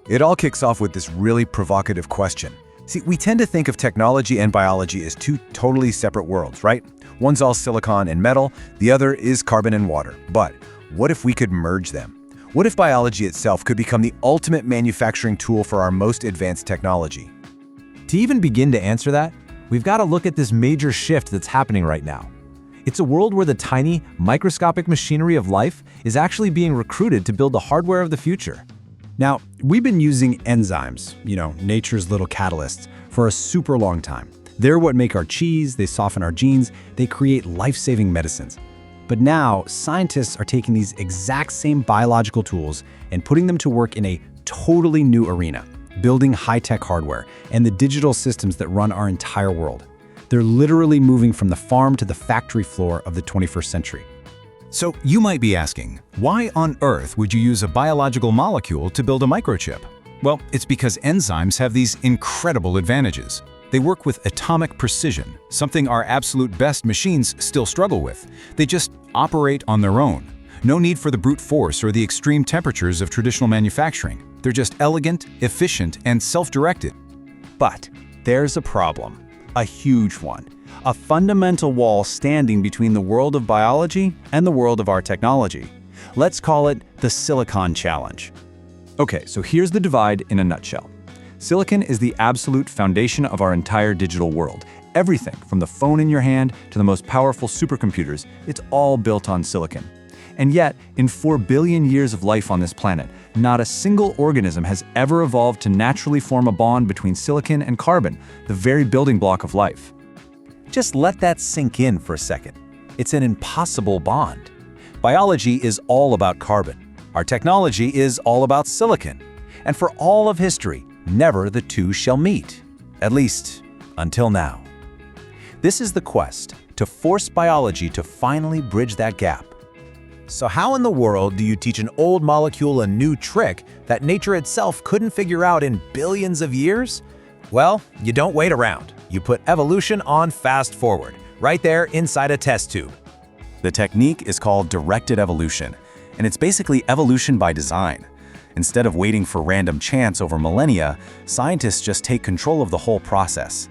It all kicks off with this really provocative question. See, we tend to think of technology and biology as two totally separate worlds, right? One's all silicon and metal, the other is carbon and water. But what if we could merge them? What if biology itself could become the ultimate manufacturing tool for our most advanced technology? To even begin to answer that, we've got to look at this major shift that's happening right now. It's a world where the tiny, microscopic machinery of life is actually being recruited to build the hardware of the future. Now, we've been using enzymes, nature's little catalysts, for a super long time. They're what make our cheese, they soften our genes, they create life-saving medicines. But now, scientists are taking these exact same biological tools and putting them to work in a totally new arena, building high-tech hardware and the digital systems that run our entire world. They're literally moving from the farm to the factory floor of the 21st century. So you might be asking, why on earth would you use a biological molecule to build a microchip? Well, it's because enzymes have these incredible advantages. They work with atomic precision, something our absolute best machines still struggle with. They just operate on their own. No need for the brute force or the extreme temperatures of traditional manufacturing. They're just elegant, efficient, and self-directed. But there's a problem. A huge one. A fundamental wall standing between the world of biology and the world of our technology. Let's call it the Silicon Challenge. Okay, so here's the divide in a nutshell. Silicon is the absolute foundation of our entire digital world. Everything from the phone in your hand to the most powerful supercomputers, it's all built on silicon. And yet, in 4 billion years of life on this planet, not a single organism has ever evolved to naturally form a bond between silicon and carbon, the very building block of life. Just let that sink in for a second. It's an impossible bond. Biology is all about carbon. Our technology is all about silicon. And for all of history, never the two shall meet. At least, until now. This is the quest to force biology to finally bridge that gap. So how in the world do you teach an old molecule a new trick that nature itself couldn't figure out in billions of years? Well, you don't wait around. You put evolution on fast forward, right there inside a test tube. The technique is called directed evolution, and it's basically evolution by design. Instead of waiting for random chance over millennia, scientists just take control of the whole process.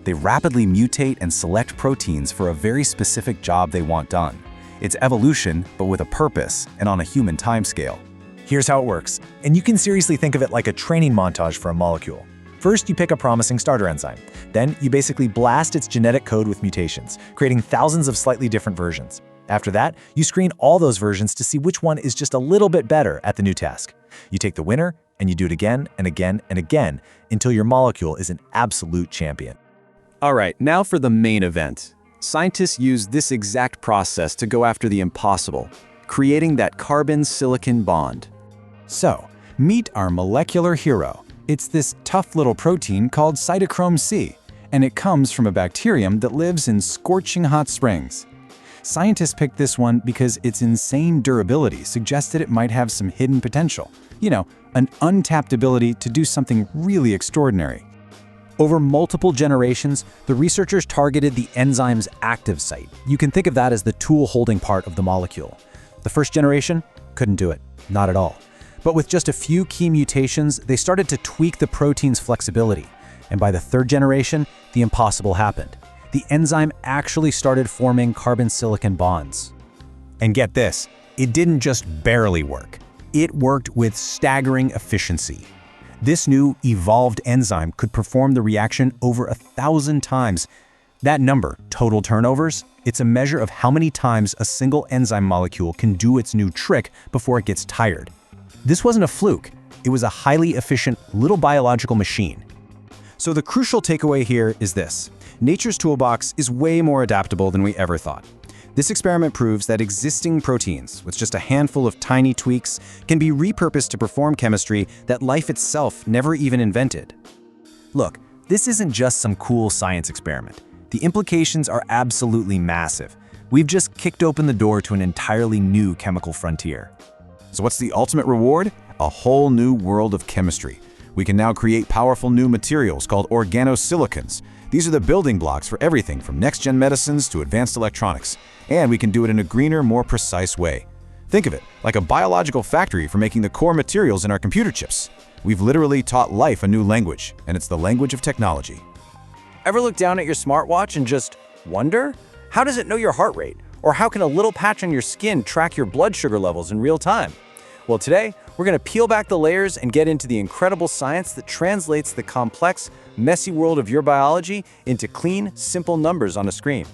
They rapidly mutate and select proteins for a very specific job they want done. It's evolution, but with a purpose and on a human timescale. Here's how it works, and you can seriously think of it like a training montage for a molecule. First, you pick a promising starter enzyme. Then, you basically blast its genetic code with mutations, creating thousands of slightly different versions. After that, you screen all those versions to see which one is just a little bit better at the new task. You take the winner, and you do it again and again and again until your molecule is an absolute champion. All right, now for the main event. Scientists use this exact process to go after the impossible, creating that carbon-silicon bond. So, meet our molecular hero. It's this tough little protein called cytochrome C, and it comes from a bacterium that lives in scorching hot springs. Scientists picked this one because its insane durability suggested it might have some hidden potential. You know, an untapped ability to do something really extraordinary. Over multiple generations, the researchers targeted the enzyme's active site. You can think of that as the tool-holding part of the molecule. The first generation couldn't do it, not at all. But with just a few key mutations, they started to tweak the protein's flexibility. And by the third generation, the impossible happened. The enzyme actually started forming carbon-silicon bonds. And get this, it didn't just barely work. It worked with staggering efficiency. This new, evolved enzyme could perform the reaction over 1,000 times. That number, total turnovers, it's a measure of how many times a single enzyme molecule can do its new trick before it gets tired. This wasn't a fluke. It was a highly efficient little biological machine. So the crucial takeaway here is this. Nature's toolbox is way more adaptable than we ever thought. This experiment proves that existing proteins, with just a handful of tiny tweaks, can be repurposed to perform chemistry that life itself never even invented. Look, this isn't just some cool science experiment. The implications are absolutely massive. We've just kicked open the door to an entirely new chemical frontier. So what's the ultimate reward? A whole new world of chemistry. We can now create powerful new materials called organosilicons. These are the building blocks for everything from next-gen medicines to advanced electronics. And we can do it in a greener, more precise way. Think of it like a biological factory for making the core materials in our computer chips. We've literally taught life a new language, and it's the language of technology. Ever look down at your smartwatch and just wonder? How does it know your heart rate? Or how can a little patch on your skin track your blood sugar levels in real time? Well, today, we're going to peel back the layers and get into the incredible science that translates the complex, messy world of your biology into clean, simple numbers on a screen.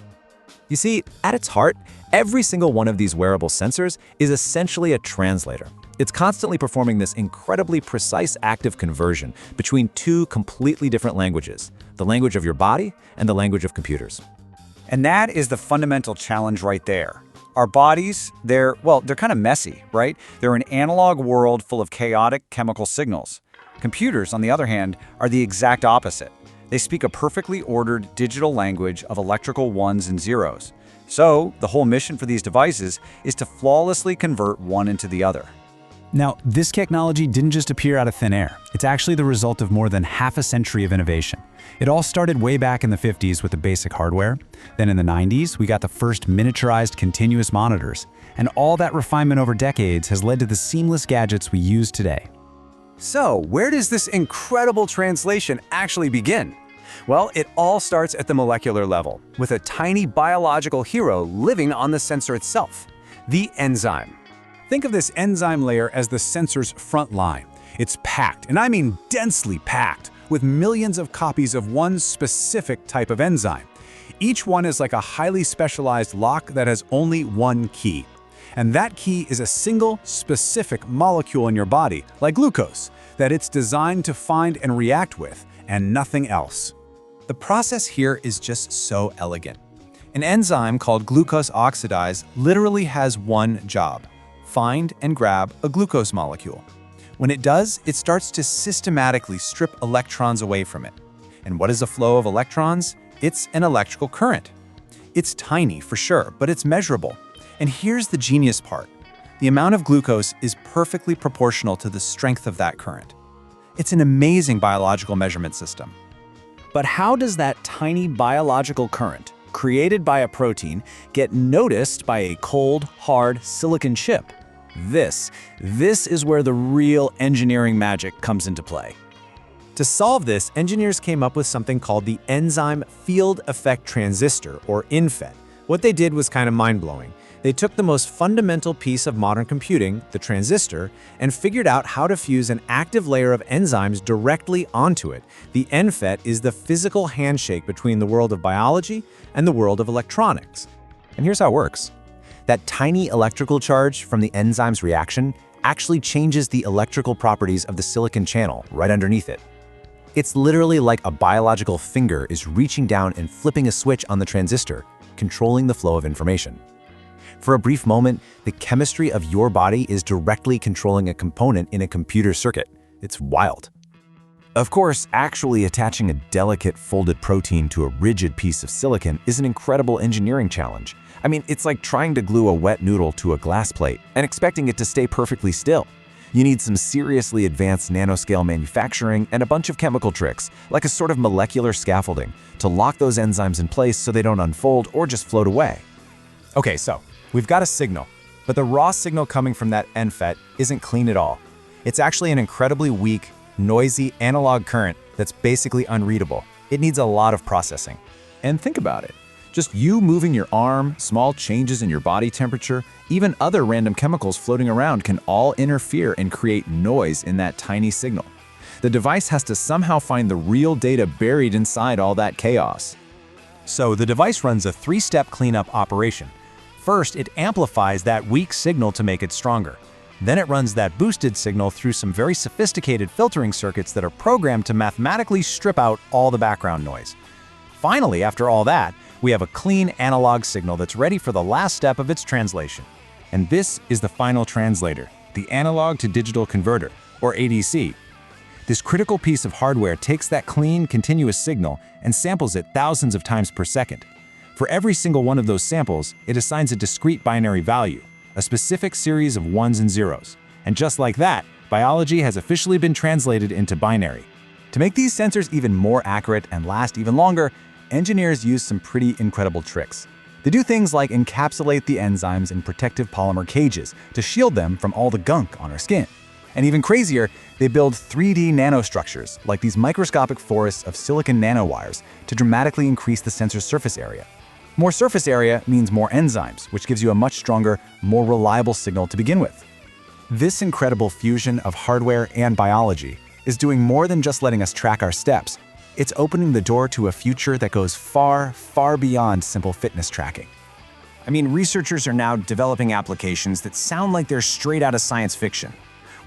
You see, at its heart, every single one of these wearable sensors is essentially a translator. It's constantly performing this incredibly precise active conversion between two completely different languages, the language of your body and the language of computers. And that is the fundamental challenge right there. Our bodies, they're kind of messy, right? They're an analog world full of chaotic chemical signals. Computers, on the other hand, are the exact opposite. They speak a perfectly ordered digital language of electrical ones and zeros. So, the whole mission for these devices is to flawlessly convert one into the other. Now, this technology didn't just appear out of thin air. It's actually the result of more than half a century of innovation. It all started way back in the 50s with the basic hardware. Then in the 90s, we got the first miniaturized continuous monitors. And all that refinement over decades has led to the seamless gadgets we use today. So, where does this incredible translation actually begin? Well, it all starts at the molecular level, with a tiny biological hero living on the sensor itself, the enzyme. Think of this enzyme layer as the sensor's front line. It's packed, and I mean densely packed, with millions of copies of one specific type of enzyme. Each one is like a highly specialized lock that has only one key. And that key is a single, specific molecule in your body, like glucose, that it's designed to find and react with, and nothing else. The process here is just so elegant. An enzyme called glucose oxidase literally has one job: find and grab a glucose molecule. When it does, it starts to systematically strip electrons away from it. And what is a flow of electrons? It's an electrical current. It's tiny for sure, but it's measurable. And here's the genius part. The amount of glucose is perfectly proportional to the strength of that current. It's an amazing biological measurement system. But how does that tiny biological current, created by a protein, get noticed by a cold, hard silicon chip. This is where the real engineering magic comes into play. To solve this, engineers came up with something called the enzyme field effect transistor, or ENFET. What they did was kind of mind-blowing. They took the most fundamental piece of modern computing, the transistor, and figured out how to fuse an active layer of enzymes directly onto it. The ENFET is the physical handshake between the world of biology and the world of electronics. And here's how it works. That tiny electrical charge from the enzyme's reaction actually changes the electrical properties of the silicon channel right underneath it. It's literally like a biological finger is reaching down and flipping a switch on the transistor, controlling the flow of information. For a brief moment, the chemistry of your body is directly controlling a component in a computer circuit. It's wild. Of course, actually attaching a delicate folded protein to a rigid piece of silicon is an incredible engineering challenge. I mean, it's like trying to glue a wet noodle to a glass plate and expecting it to stay perfectly still. You need some seriously advanced nanoscale manufacturing and a bunch of chemical tricks, like a sort of molecular scaffolding, to lock those enzymes in place so they don't unfold or just float away. Okay, so we've got a signal, but the raw signal coming from that ENFET isn't clean at all. It's actually an incredibly weak, noisy analog current that's basically unreadable. It needs a lot of processing. And think about it. Just you moving your arm, small changes in your body temperature, even other random chemicals floating around can all interfere and create noise in that tiny signal. The device has to somehow find the real data buried inside all that chaos. So the device runs a three-step cleanup operation. First, it amplifies that weak signal to make it stronger. Then it runs that boosted signal through some very sophisticated filtering circuits that are programmed to mathematically strip out all the background noise. Finally, after all that, we have a clean analog signal that's ready for the last step of its translation. And this is the final translator, the analog to digital converter, or ADC. This critical piece of hardware takes that clean, continuous signal and samples it thousands of times per second. For every single one of those samples, it assigns a discrete binary value, a specific series of ones and zeros. And just like that, biology has officially been translated into binary. To make these sensors even more accurate and last even longer, engineers use some pretty incredible tricks. They do things like encapsulate the enzymes in protective polymer cages to shield them from all the gunk on our skin. And even crazier, they build 3D nanostructures, like these microscopic forests of silicon nanowires, to dramatically increase the sensor's surface area. More surface area means more enzymes, which gives you a much stronger, more reliable signal to begin with. This incredible fusion of hardware and biology is doing more than just letting us track our steps. It's opening the door to a future that goes far, far beyond simple fitness tracking. I mean, researchers are now developing applications that sound like they're straight out of science fiction.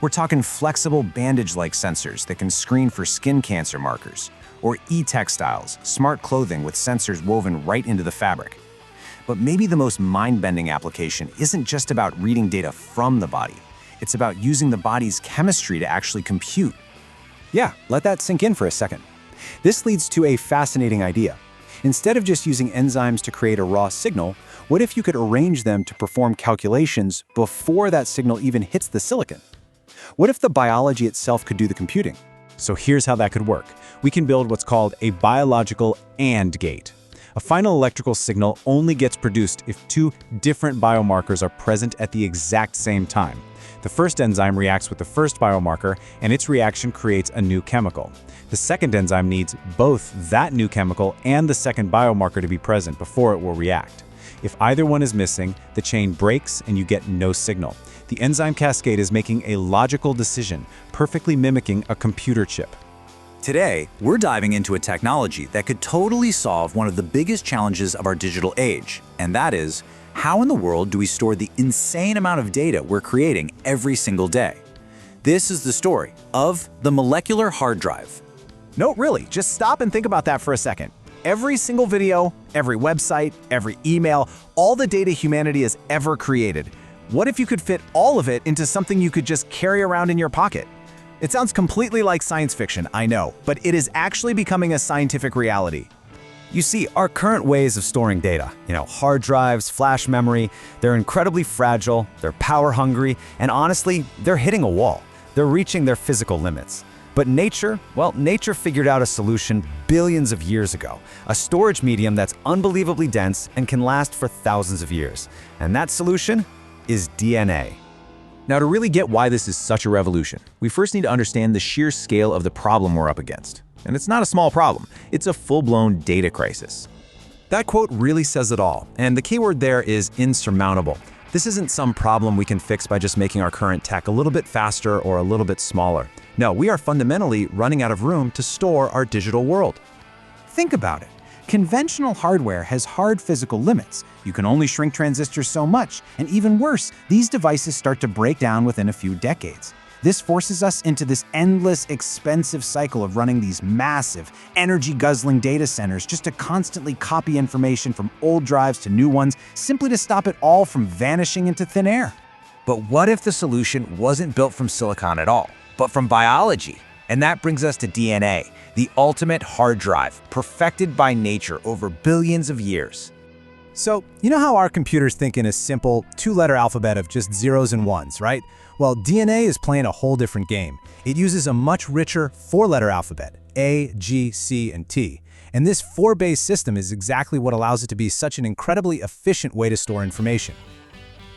We're talking flexible bandage-like sensors that can screen for skin cancer markers, or e-textiles, smart clothing with sensors woven right into the fabric. But maybe the most mind-bending application isn't just about reading data from the body. It's about using the body's chemistry to actually compute. Yeah, let that sink in for a second. This leads to a fascinating idea. Instead of just using enzymes to create a raw signal, what if you could arrange them to perform calculations before that signal even hits the silicon? What if the biology itself could do the computing? So here's how that could work. We can build what's called a biological AND gate. A final electrical signal only gets produced if two different biomarkers are present at the exact same time. The first enzyme reacts with the first biomarker, and its reaction creates a new chemical. The second enzyme needs both that new chemical and the second biomarker to be present before it will react. If either one is missing, the chain breaks and you get no signal. The enzyme cascade is making a logical decision, perfectly mimicking a computer chip. Today, we're diving into a technology that could totally solve one of the biggest challenges of our digital age, and that is, how in the world do we store the insane amount of data we're creating every single day? This is the story of the molecular hard drive. No, really, just stop and think about that for a second. Every single video, every website, every email, all the data humanity has ever created. What if you could fit all of it into something you could just carry around in your pocket? It sounds completely like science fiction, I know, but it is actually becoming a scientific reality. You see, our current ways of storing data, hard drives, flash memory, they're incredibly fragile, they're power hungry, and honestly, they're hitting a wall. They're reaching their physical limits. But nature, well, nature figured out a solution billions of years ago. A storage medium that's unbelievably dense and can last for thousands of years. And that solution is DNA. Now, to really get why this is such a revolution, we first need to understand the sheer scale of the problem we're up against. And it's not a small problem. It's a full-blown data crisis. That quote really says it all, and the key word there is insurmountable. This isn't some problem we can fix by just making our current tech a little bit faster or a little bit smaller. No, we are fundamentally running out of room to store our digital world. Think about it. Conventional hardware has hard physical limits. You can only shrink transistors so much, and even worse, these devices start to break down within a few decades. This forces us into this endless, expensive cycle of running these massive, energy-guzzling data centers just to constantly copy information from old drives to new ones, simply to stop it all from vanishing into thin air. But what if the solution wasn't built from silicon at all, but from biology? And that brings us to DNA, the ultimate hard drive, perfected by nature over billions of years. So, you know how our computers think in a simple two-letter alphabet of just zeros and ones, right? Well, DNA is playing a whole different game. It uses a much richer four-letter alphabet, A, G, C, and T. And this four-base system is exactly what allows it to be such an incredibly efficient way to store information.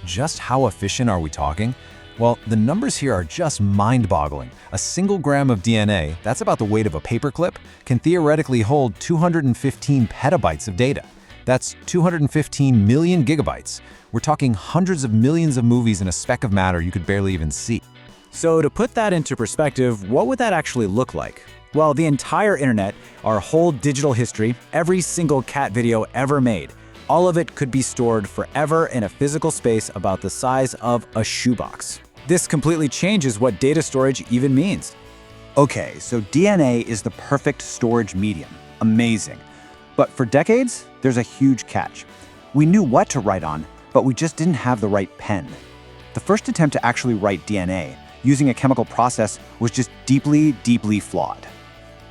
Just how efficient are we talking? Well, the numbers here are just mind-boggling. A single gram of DNA, that's about the weight of a paperclip, can theoretically hold 215 petabytes of data. That's 215 million gigabytes. We're talking hundreds of millions of movies in a speck of matter you could barely even see. So to put that into perspective, what would that actually look like? Well, the entire internet, our whole digital history, every single cat video ever made, all of it could be stored forever in a physical space about the size of a shoebox. This completely changes what data storage even means. Okay, so DNA is the perfect storage medium. Amazing. But for decades, there's a huge catch. We knew what to write on, but we just didn't have the right pen. The first attempt to actually write DNA using a chemical process was just deeply, deeply flawed.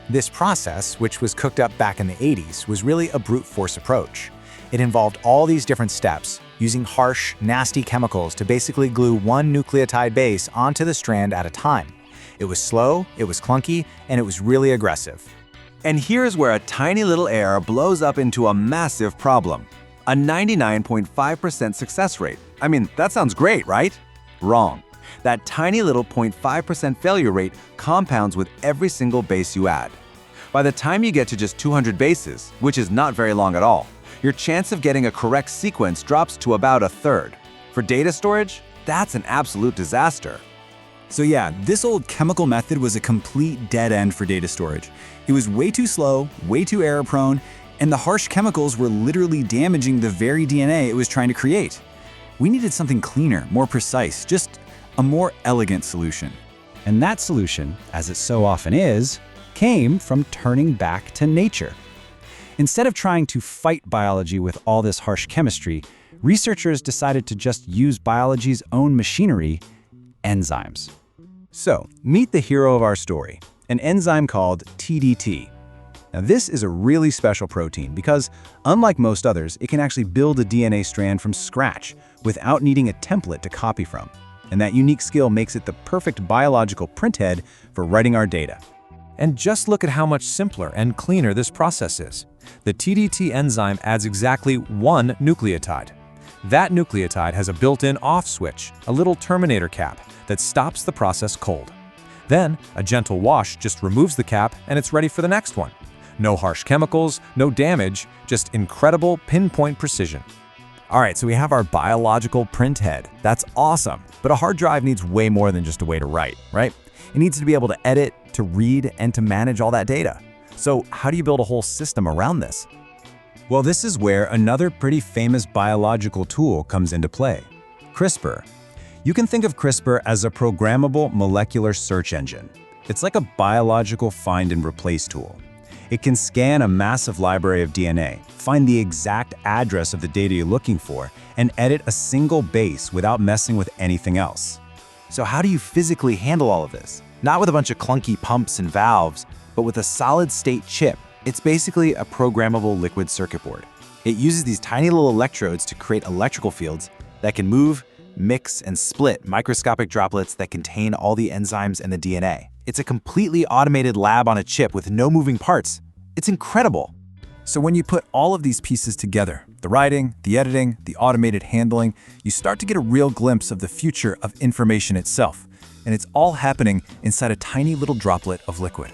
This process, which was cooked up back in the 80s, was really a brute force approach. It involved all these different steps, using harsh, nasty chemicals to basically glue one nucleotide base onto the strand at a time. It was slow, it was clunky, and it was really aggressive. And here's where a tiny little error blows up into a massive problem. A 99.5% success rate. I mean, that sounds great, right? Wrong. That tiny little 0.5% failure rate compounds with every single base you add. By the time you get to just 200 bases, which is not very long at all, your chance of getting a correct sequence drops to about a third. For data storage, that's an absolute disaster. So yeah, this old chemical method was a complete dead end for data storage. It was way too slow, way too error-prone, and the harsh chemicals were literally damaging the very DNA it was trying to create. We needed something cleaner, more precise, just a more elegant solution. And that solution, as it so often is, came from turning back to nature. Instead of trying to fight biology with all this harsh chemistry, researchers decided to just use biology's own machinery, enzymes. So, meet the hero of our story, an enzyme called TDT. Now, this is a really special protein because, unlike most others, it can actually build a DNA strand from scratch without needing a template to copy from. And that unique skill makes it the perfect biological printhead for writing our data. And just look at how much simpler and cleaner this process is. The TDT enzyme adds exactly one nucleotide. That nucleotide has a built-in off switch, a little terminator cap, that stops the process cold. Then, a gentle wash just removes the cap and it's ready for the next one. No harsh chemicals, no damage, just incredible pinpoint precision. All right, so we have our biological printhead. That's awesome, but a hard drive needs way more than just a way to write, right? It needs to be able to edit, to read, and to manage all that data. So how do you build a whole system around this? Well, this is where another pretty famous biological tool comes into play, CRISPR. You can think of CRISPR as a programmable molecular search engine. It's like a biological find and replace tool. It can scan a massive library of DNA, find the exact address of the data you're looking for, and edit a single base without messing with anything else. So how do you physically handle all of this? Not with a bunch of clunky pumps and valves, but with a solid-state chip. It's basically a programmable liquid circuit board. It uses these tiny little electrodes to create electrical fields that can move, mix, and split microscopic droplets that contain all the enzymes and the DNA. It's a completely automated lab on a chip with no moving parts. It's incredible. So when you put all of these pieces together, the writing, the editing, the automated handling, you start to get a real glimpse of the future of information itself. And it's all happening inside a tiny little droplet of liquid.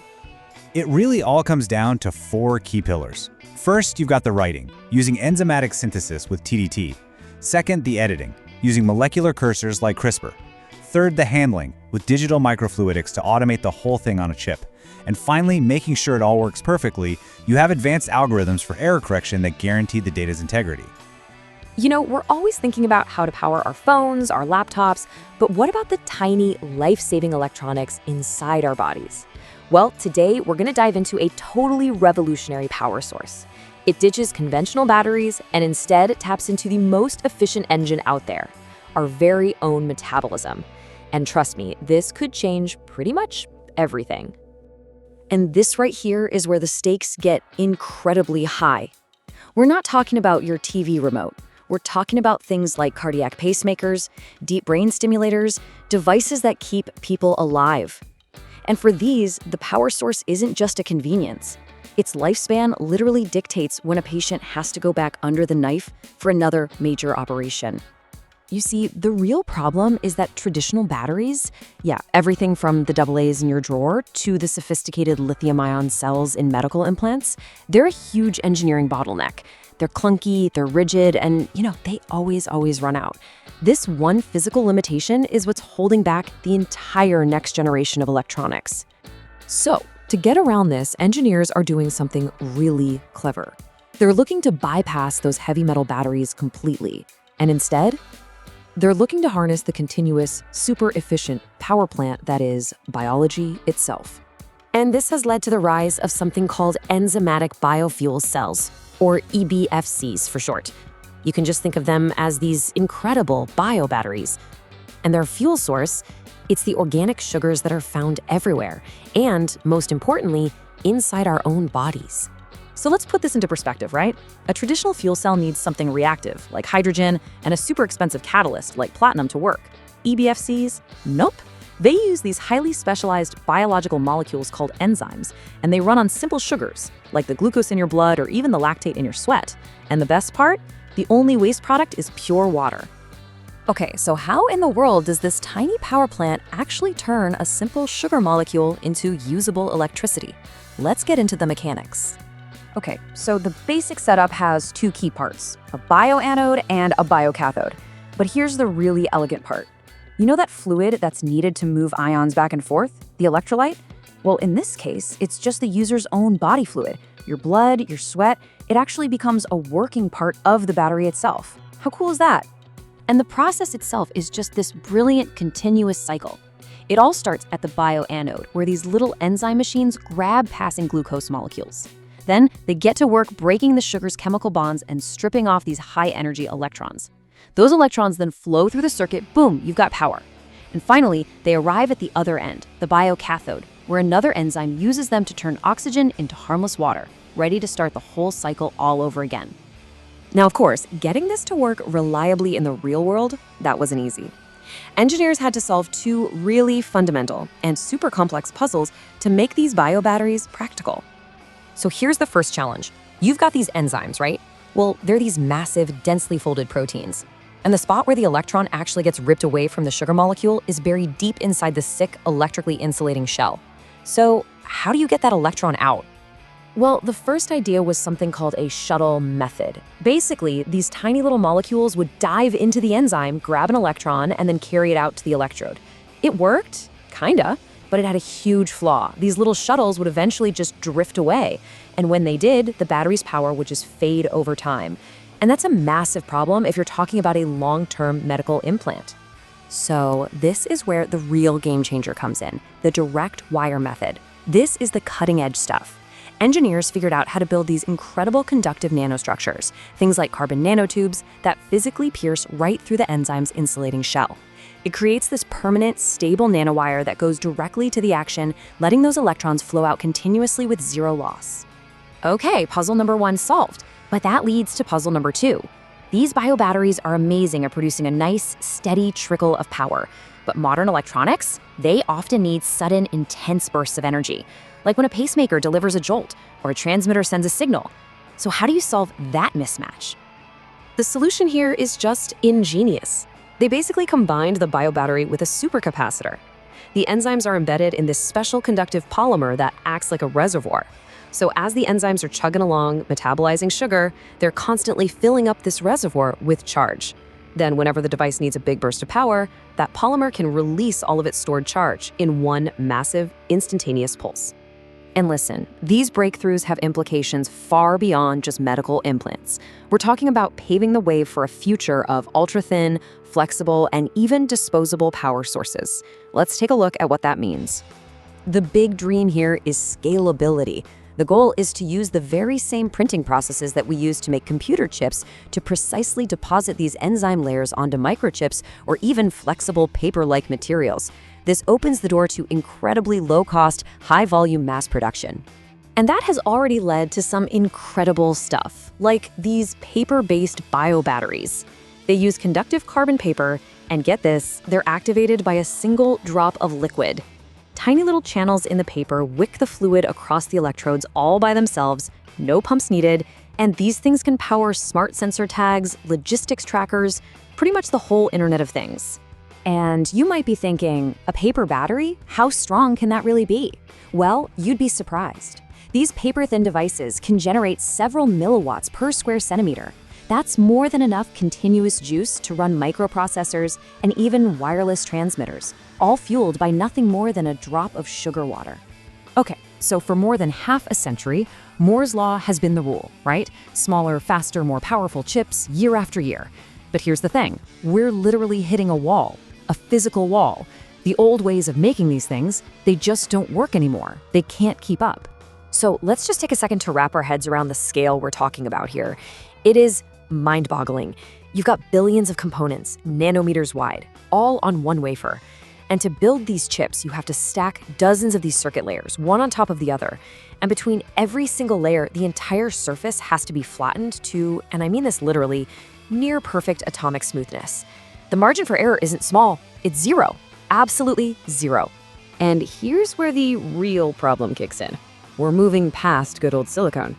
It really all comes down to 4 key pillars. First, you've got the writing, using enzymatic synthesis with TDT. Second, the editing, using molecular cursors like CRISPR. Third, the handling, with digital microfluidics to automate the whole thing on a chip. And finally, making sure it all works perfectly, you have advanced algorithms for error correction that guarantee the data's integrity. You know, we're always thinking about how to power our phones, our laptops, but what about the tiny, life-saving electronics inside our bodies? Well, today we're going to dive into a totally revolutionary power source. It ditches conventional batteries and instead taps into the most efficient engine out there, our very own metabolism. And trust me, this could change pretty much everything. And this right here is where the stakes get incredibly high. We're not talking about your TV remote. We're talking about things like cardiac pacemakers, deep brain stimulators, devices that keep people alive. And for these, the power source isn't just a convenience. Its lifespan literally dictates when a patient has to go back under the knife for another major operation. You see, the real problem is that traditional batteries, everything from the AA's in your drawer to the sophisticated lithium-ion cells in medical implants, they're a huge engineering bottleneck. They're clunky, they're rigid, and, they always run out. This one physical limitation is what's holding back the entire next generation of electronics. So, to get around this, engineers are doing something really clever. They're looking to bypass those heavy metal batteries completely, and instead, they're looking to harness the continuous, super efficient power plant that is biology itself. And this has led to the rise of something called enzymatic biofuel cells, or EBFCs for short. You can just think of them as these incredible bio-batteries. And their fuel source, it's the organic sugars that are found everywhere, and most importantly, inside our own bodies. So let's put this into perspective, right? A traditional fuel cell needs something reactive, like hydrogen, and a super expensive catalyst, like platinum, to work. EBFCs? Nope. They use these highly specialized biological molecules called enzymes, and they run on simple sugars, like the glucose in your blood or even the lactate in your sweat. And the best part? The only waste product is pure water. Okay, so how in the world does this tiny power plant actually turn a simple sugar molecule into usable electricity? Let's get into the mechanics. Okay, so the basic setup has 2 key parts, a bioanode and a biocathode. But here's the really elegant part. You know that fluid that's needed to move ions back and forth, the electrolyte? Well, in this case, it's just the user's own body fluid. Your blood, your sweat, it actually becomes a working part of the battery itself. How cool is that? And the process itself is just this brilliant continuous cycle. It all starts at the bioanode, where these little enzyme machines grab passing glucose molecules. Then they get to work breaking the sugar's chemical bonds and stripping off these high-energy electrons. Those electrons then flow through the circuit, boom, you've got power. And finally, they arrive at the other end, the biocathode, where another enzyme uses them to turn oxygen into harmless water, ready to start the whole cycle all over again. Now, of course, getting this to work reliably in the real world, that wasn't easy. Engineers had to solve 2 really fundamental and super complex puzzles to make these bio-batteries practical. So here's the first challenge. You've got these enzymes, right? Well, they're these massive, densely folded proteins. And the spot where the electron actually gets ripped away from the sugar molecule is buried deep inside the thick, electrically insulating shell. So how do you get that electron out? Well, the first idea was something called a shuttle method. Basically, these tiny little molecules would dive into the enzyme, grab an electron, and then carry it out to the electrode. It worked, kinda, but it had a huge flaw. These little shuttles would eventually just drift away. And when they did, the battery's power would just fade over time. And that's a massive problem if you're talking about a long-term medical implant. So this is where the real game changer comes in, the direct wire method. This is the cutting-edge stuff. Engineers figured out how to build these incredible conductive nanostructures, things like carbon nanotubes, that physically pierce right through the enzyme's insulating shell. It creates this permanent, stable nanowire that goes directly to the action, letting those electrons flow out continuously with zero loss. Okay, puzzle number 1 solved, but that leads to puzzle number 2. These bio-batteries are amazing at producing a nice, steady trickle of power. But modern electronics, they often need sudden, intense bursts of energy, like when a pacemaker delivers a jolt or a transmitter sends a signal. So how do you solve that mismatch? The solution here is just ingenious. They basically combined the biobattery with a supercapacitor. The enzymes are embedded in this special conductive polymer that acts like a reservoir. So as the enzymes are chugging along, metabolizing sugar, they're constantly filling up this reservoir with charge. Then whenever the device needs a big burst of power, that polymer can release all of its stored charge in one massive, instantaneous pulse. And listen, these breakthroughs have implications far beyond just medical implants. We're talking about paving the way for a future of ultra-thin, flexible, and even disposable power sources. Let's take a look at what that means. The big dream here is scalability. The goal is to use the very same printing processes that we use to make computer chips to precisely deposit these enzyme layers onto microchips or even flexible paper-like materials. This opens the door to incredibly low-cost, high-volume mass production. And that has already led to some incredible stuff, like these paper-based bio-batteries. They use conductive carbon paper, and get this, they're activated by a single drop of liquid. Tiny little channels in the paper wick the fluid across the electrodes all by themselves, no pumps needed, and these things can power smart sensor tags, logistics trackers, pretty much the whole Internet of Things. And you might be thinking, a paper battery? How strong can that really be? Well, you'd be surprised. These paper-thin devices can generate several milliwatts per square centimeter. That's more than enough continuous juice to run microprocessors and even wireless transmitters, all fueled by nothing more than a drop of sugar water. Okay, so for more than half a century, Moore's Law has been the rule, right? Smaller, faster, more powerful chips year after year. But here's the thing, we're literally hitting a wall, a physical wall. The old ways of making these things, they just don't work anymore. They can't keep up. So let's just take a second to wrap our heads around the scale we're talking about here. It is mind-boggling. You've got billions of components, nanometers wide, all on one wafer. And to build these chips, you have to stack dozens of these circuit layers, one on top of the other. And between every single layer, the entire surface has to be flattened to, and I mean this literally, near perfect atomic smoothness. The margin for error isn't small, it's zero, absolutely zero. And here's where the real problem kicks in. We're moving past good old silicone.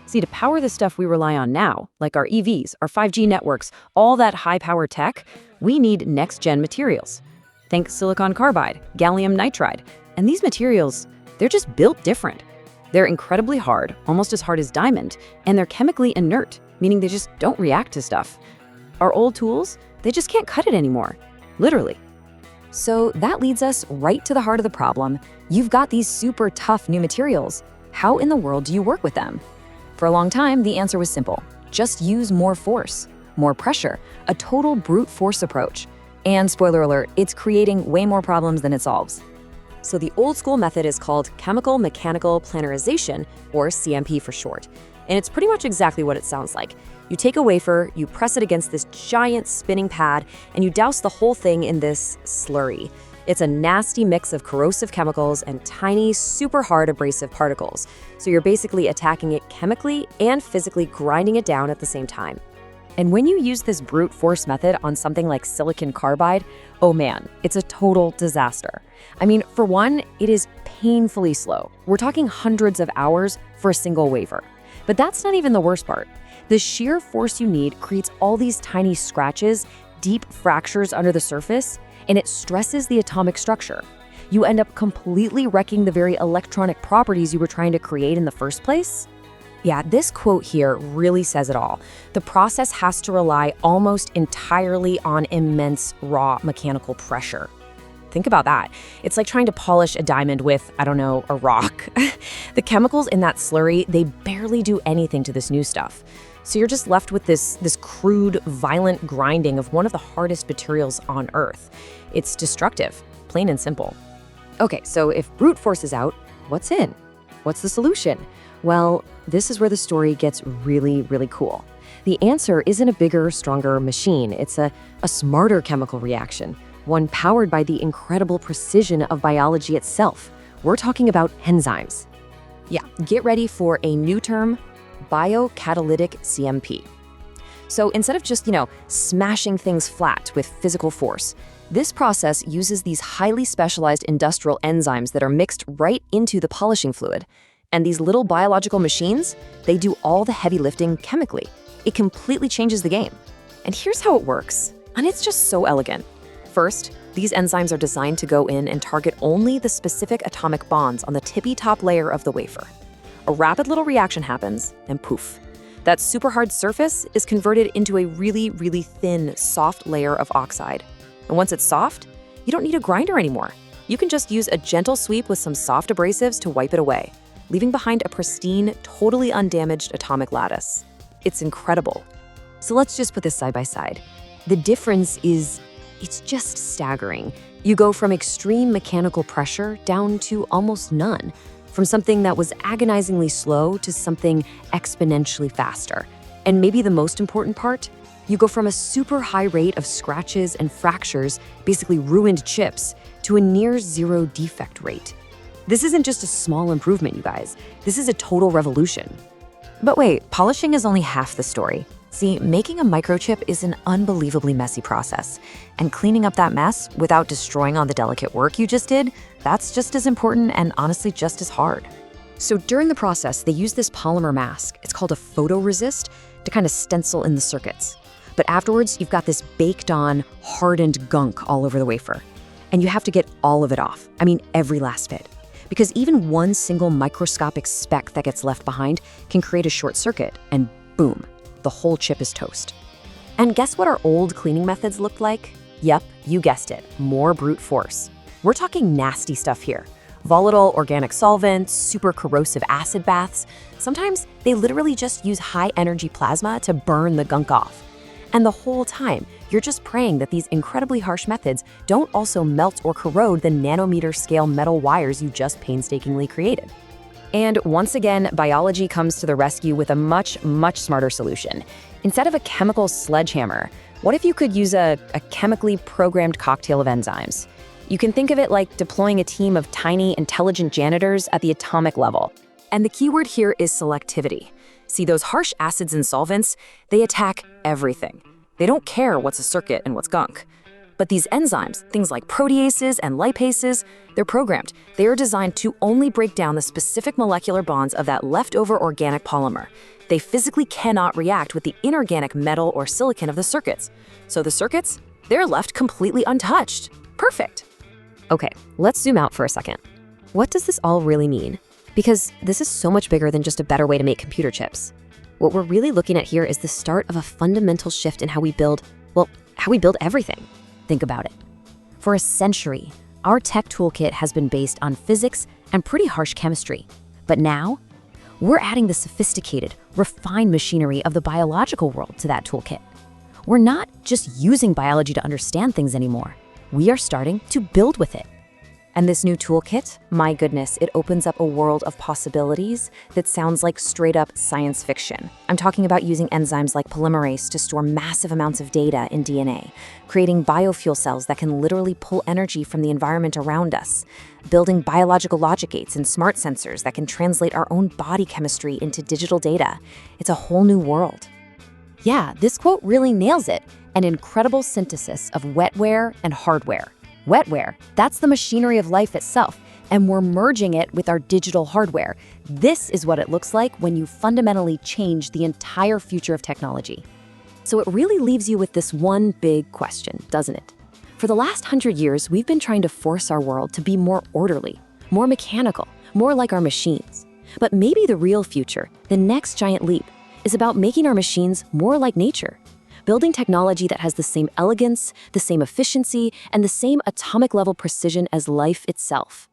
See, to power the stuff we rely on now, like our EVs, our 5G networks, all that high-power tech, we need next-gen materials. Think silicon carbide, gallium nitride. And these materials, they're just built different. They're incredibly hard, almost as hard as diamond, and they're chemically inert, meaning they just don't react to stuff. Our old tools, they just can't cut it anymore, literally. So that leads us right to the heart of the problem. You've got these super tough new materials. How in the world do you work with them? For a long time, the answer was simple. Just use more force, more pressure, a total brute force approach. And spoiler alert, it's creating way more problems than it solves. So the old school method is called chemical mechanical planarization, or CMP for short. And it's pretty much exactly what it sounds like. You take a wafer, you press it against this giant spinning pad, and you douse the whole thing in this slurry. It's a nasty mix of corrosive chemicals and tiny, super hard abrasive particles. So you're basically attacking it chemically and physically grinding it down at the same time. And when you use this brute force method on something like silicon carbide, oh man, it's a total disaster. I mean, for one, it is painfully slow. We're talking hundreds of hours for a single wafer. But that's not even the worst part. The sheer force you need creates all these tiny scratches, deep fractures under the surface, and it stresses the atomic structure. You end up completely wrecking the very electronic properties you were trying to create in the first place. Yeah, this quote here really says it all. The process has to rely almost entirely on immense raw mechanical pressure. Think about that. It's like trying to polish a diamond with, I don't know, a rock. The chemicals in that slurry, they barely do anything to this new stuff. So you're just left with this crude, violent grinding of one of the hardest materials on Earth. It's destructive, plain and simple. Okay, so if brute force is out, what's in? What's the solution? Well, this is where the story gets really, really cool. The answer isn't a bigger, stronger machine. It's a smarter chemical reaction, one powered by the incredible precision of biology itself. We're talking about enzymes. Yeah, get ready for a new term, biocatalytic CMP. So instead of just, smashing things flat with physical force, this process uses these highly specialized industrial enzymes that are mixed right into the polishing fluid. And these little biological machines, they do all the heavy lifting chemically. It completely changes the game. And here's how it works. And it's just so elegant. First, these enzymes are designed to go in and target only the specific atomic bonds on the tippy-top layer of the wafer. A rapid little reaction happens, and poof. That super hard surface is converted into a really, really thin, soft layer of oxide. And once it's soft, you don't need a grinder anymore. You can just use a gentle sweep with some soft abrasives to wipe it away, leaving behind a pristine, totally undamaged atomic lattice. It's incredible. So let's just put this side by side. The difference is, it's just staggering. You go from extreme mechanical pressure down to almost none, from something that was agonizingly slow to something exponentially faster. And maybe the most important part, you go from a super high rate of scratches and fractures, basically ruined chips, to a near zero defect rate. This isn't just a small improvement, you guys. This is a total revolution. But wait, polishing is only half the story. See, making a microchip is an unbelievably messy process, and cleaning up that mess without destroying all the delicate work you just did, that's just as important and honestly just as hard. So during the process, they use this polymer mask, it's called a photoresist, to kind of stencil in the circuits. But afterwards, you've got this baked-on, hardened gunk all over the wafer. And you have to get all of it off. I mean, every last bit. Because even one single microscopic speck that gets left behind can create a short circuit, and boom, the whole chip is toast. And guess what our old cleaning methods looked like? Yep, you guessed it, more brute force. We're talking nasty stuff here. Volatile organic solvents, super corrosive acid baths. Sometimes they literally just use high-energy plasma to burn the gunk off. And the whole time, you're just praying that these incredibly harsh methods don't also melt or corrode the nanometer-scale metal wires you just painstakingly created. And once again, biology comes to the rescue with a much, much smarter solution. Instead of a chemical sledgehammer, what if you could use a chemically programmed cocktail of enzymes? You can think of it like deploying a team of tiny, intelligent janitors at the atomic level. And the keyword here is selectivity. See, those harsh acids and solvents, they attack everything. They don't care what's a circuit and what's gunk. But these enzymes, things like proteases and lipases, they're programmed. They are designed to only break down the specific molecular bonds of that leftover organic polymer. They physically cannot react with the inorganic metal or silicon of the circuits. So the circuits, they're left completely untouched. Perfect. Okay, let's zoom out for a second. What does this all really mean? Because this is so much bigger than just a better way to make computer chips. What we're really looking at here is the start of a fundamental shift in how we build everything. Think about it. For a century, our tech toolkit has been based on physics and pretty harsh chemistry. But now, we're adding the sophisticated, refined machinery of the biological world to that toolkit. We're not just using biology to understand things anymore. We are starting to build with it. And this new toolkit, my goodness, it opens up a world of possibilities that sounds like straight up science fiction. I'm talking about using enzymes like polymerase to store massive amounts of data in DNA, creating biofuel cells that can literally pull energy from the environment around us, building biological logic gates and smart sensors that can translate our own body chemistry into digital data. It's a whole new world. Yeah, this quote really nails it. An incredible synthesis of wetware and hardware. Wetware, that's the machinery of life itself, and we're merging it with our digital hardware. This is what it looks like when you fundamentally change the entire future of technology. So it really leaves you with this one big question, doesn't it? For the last 100 years, we've been trying to force our world to be more orderly, more mechanical, more like our machines. But maybe the real future, the next giant leap, is about making our machines more like nature. Building technology that has the same elegance, the same efficiency, and the same atomic level precision as life itself.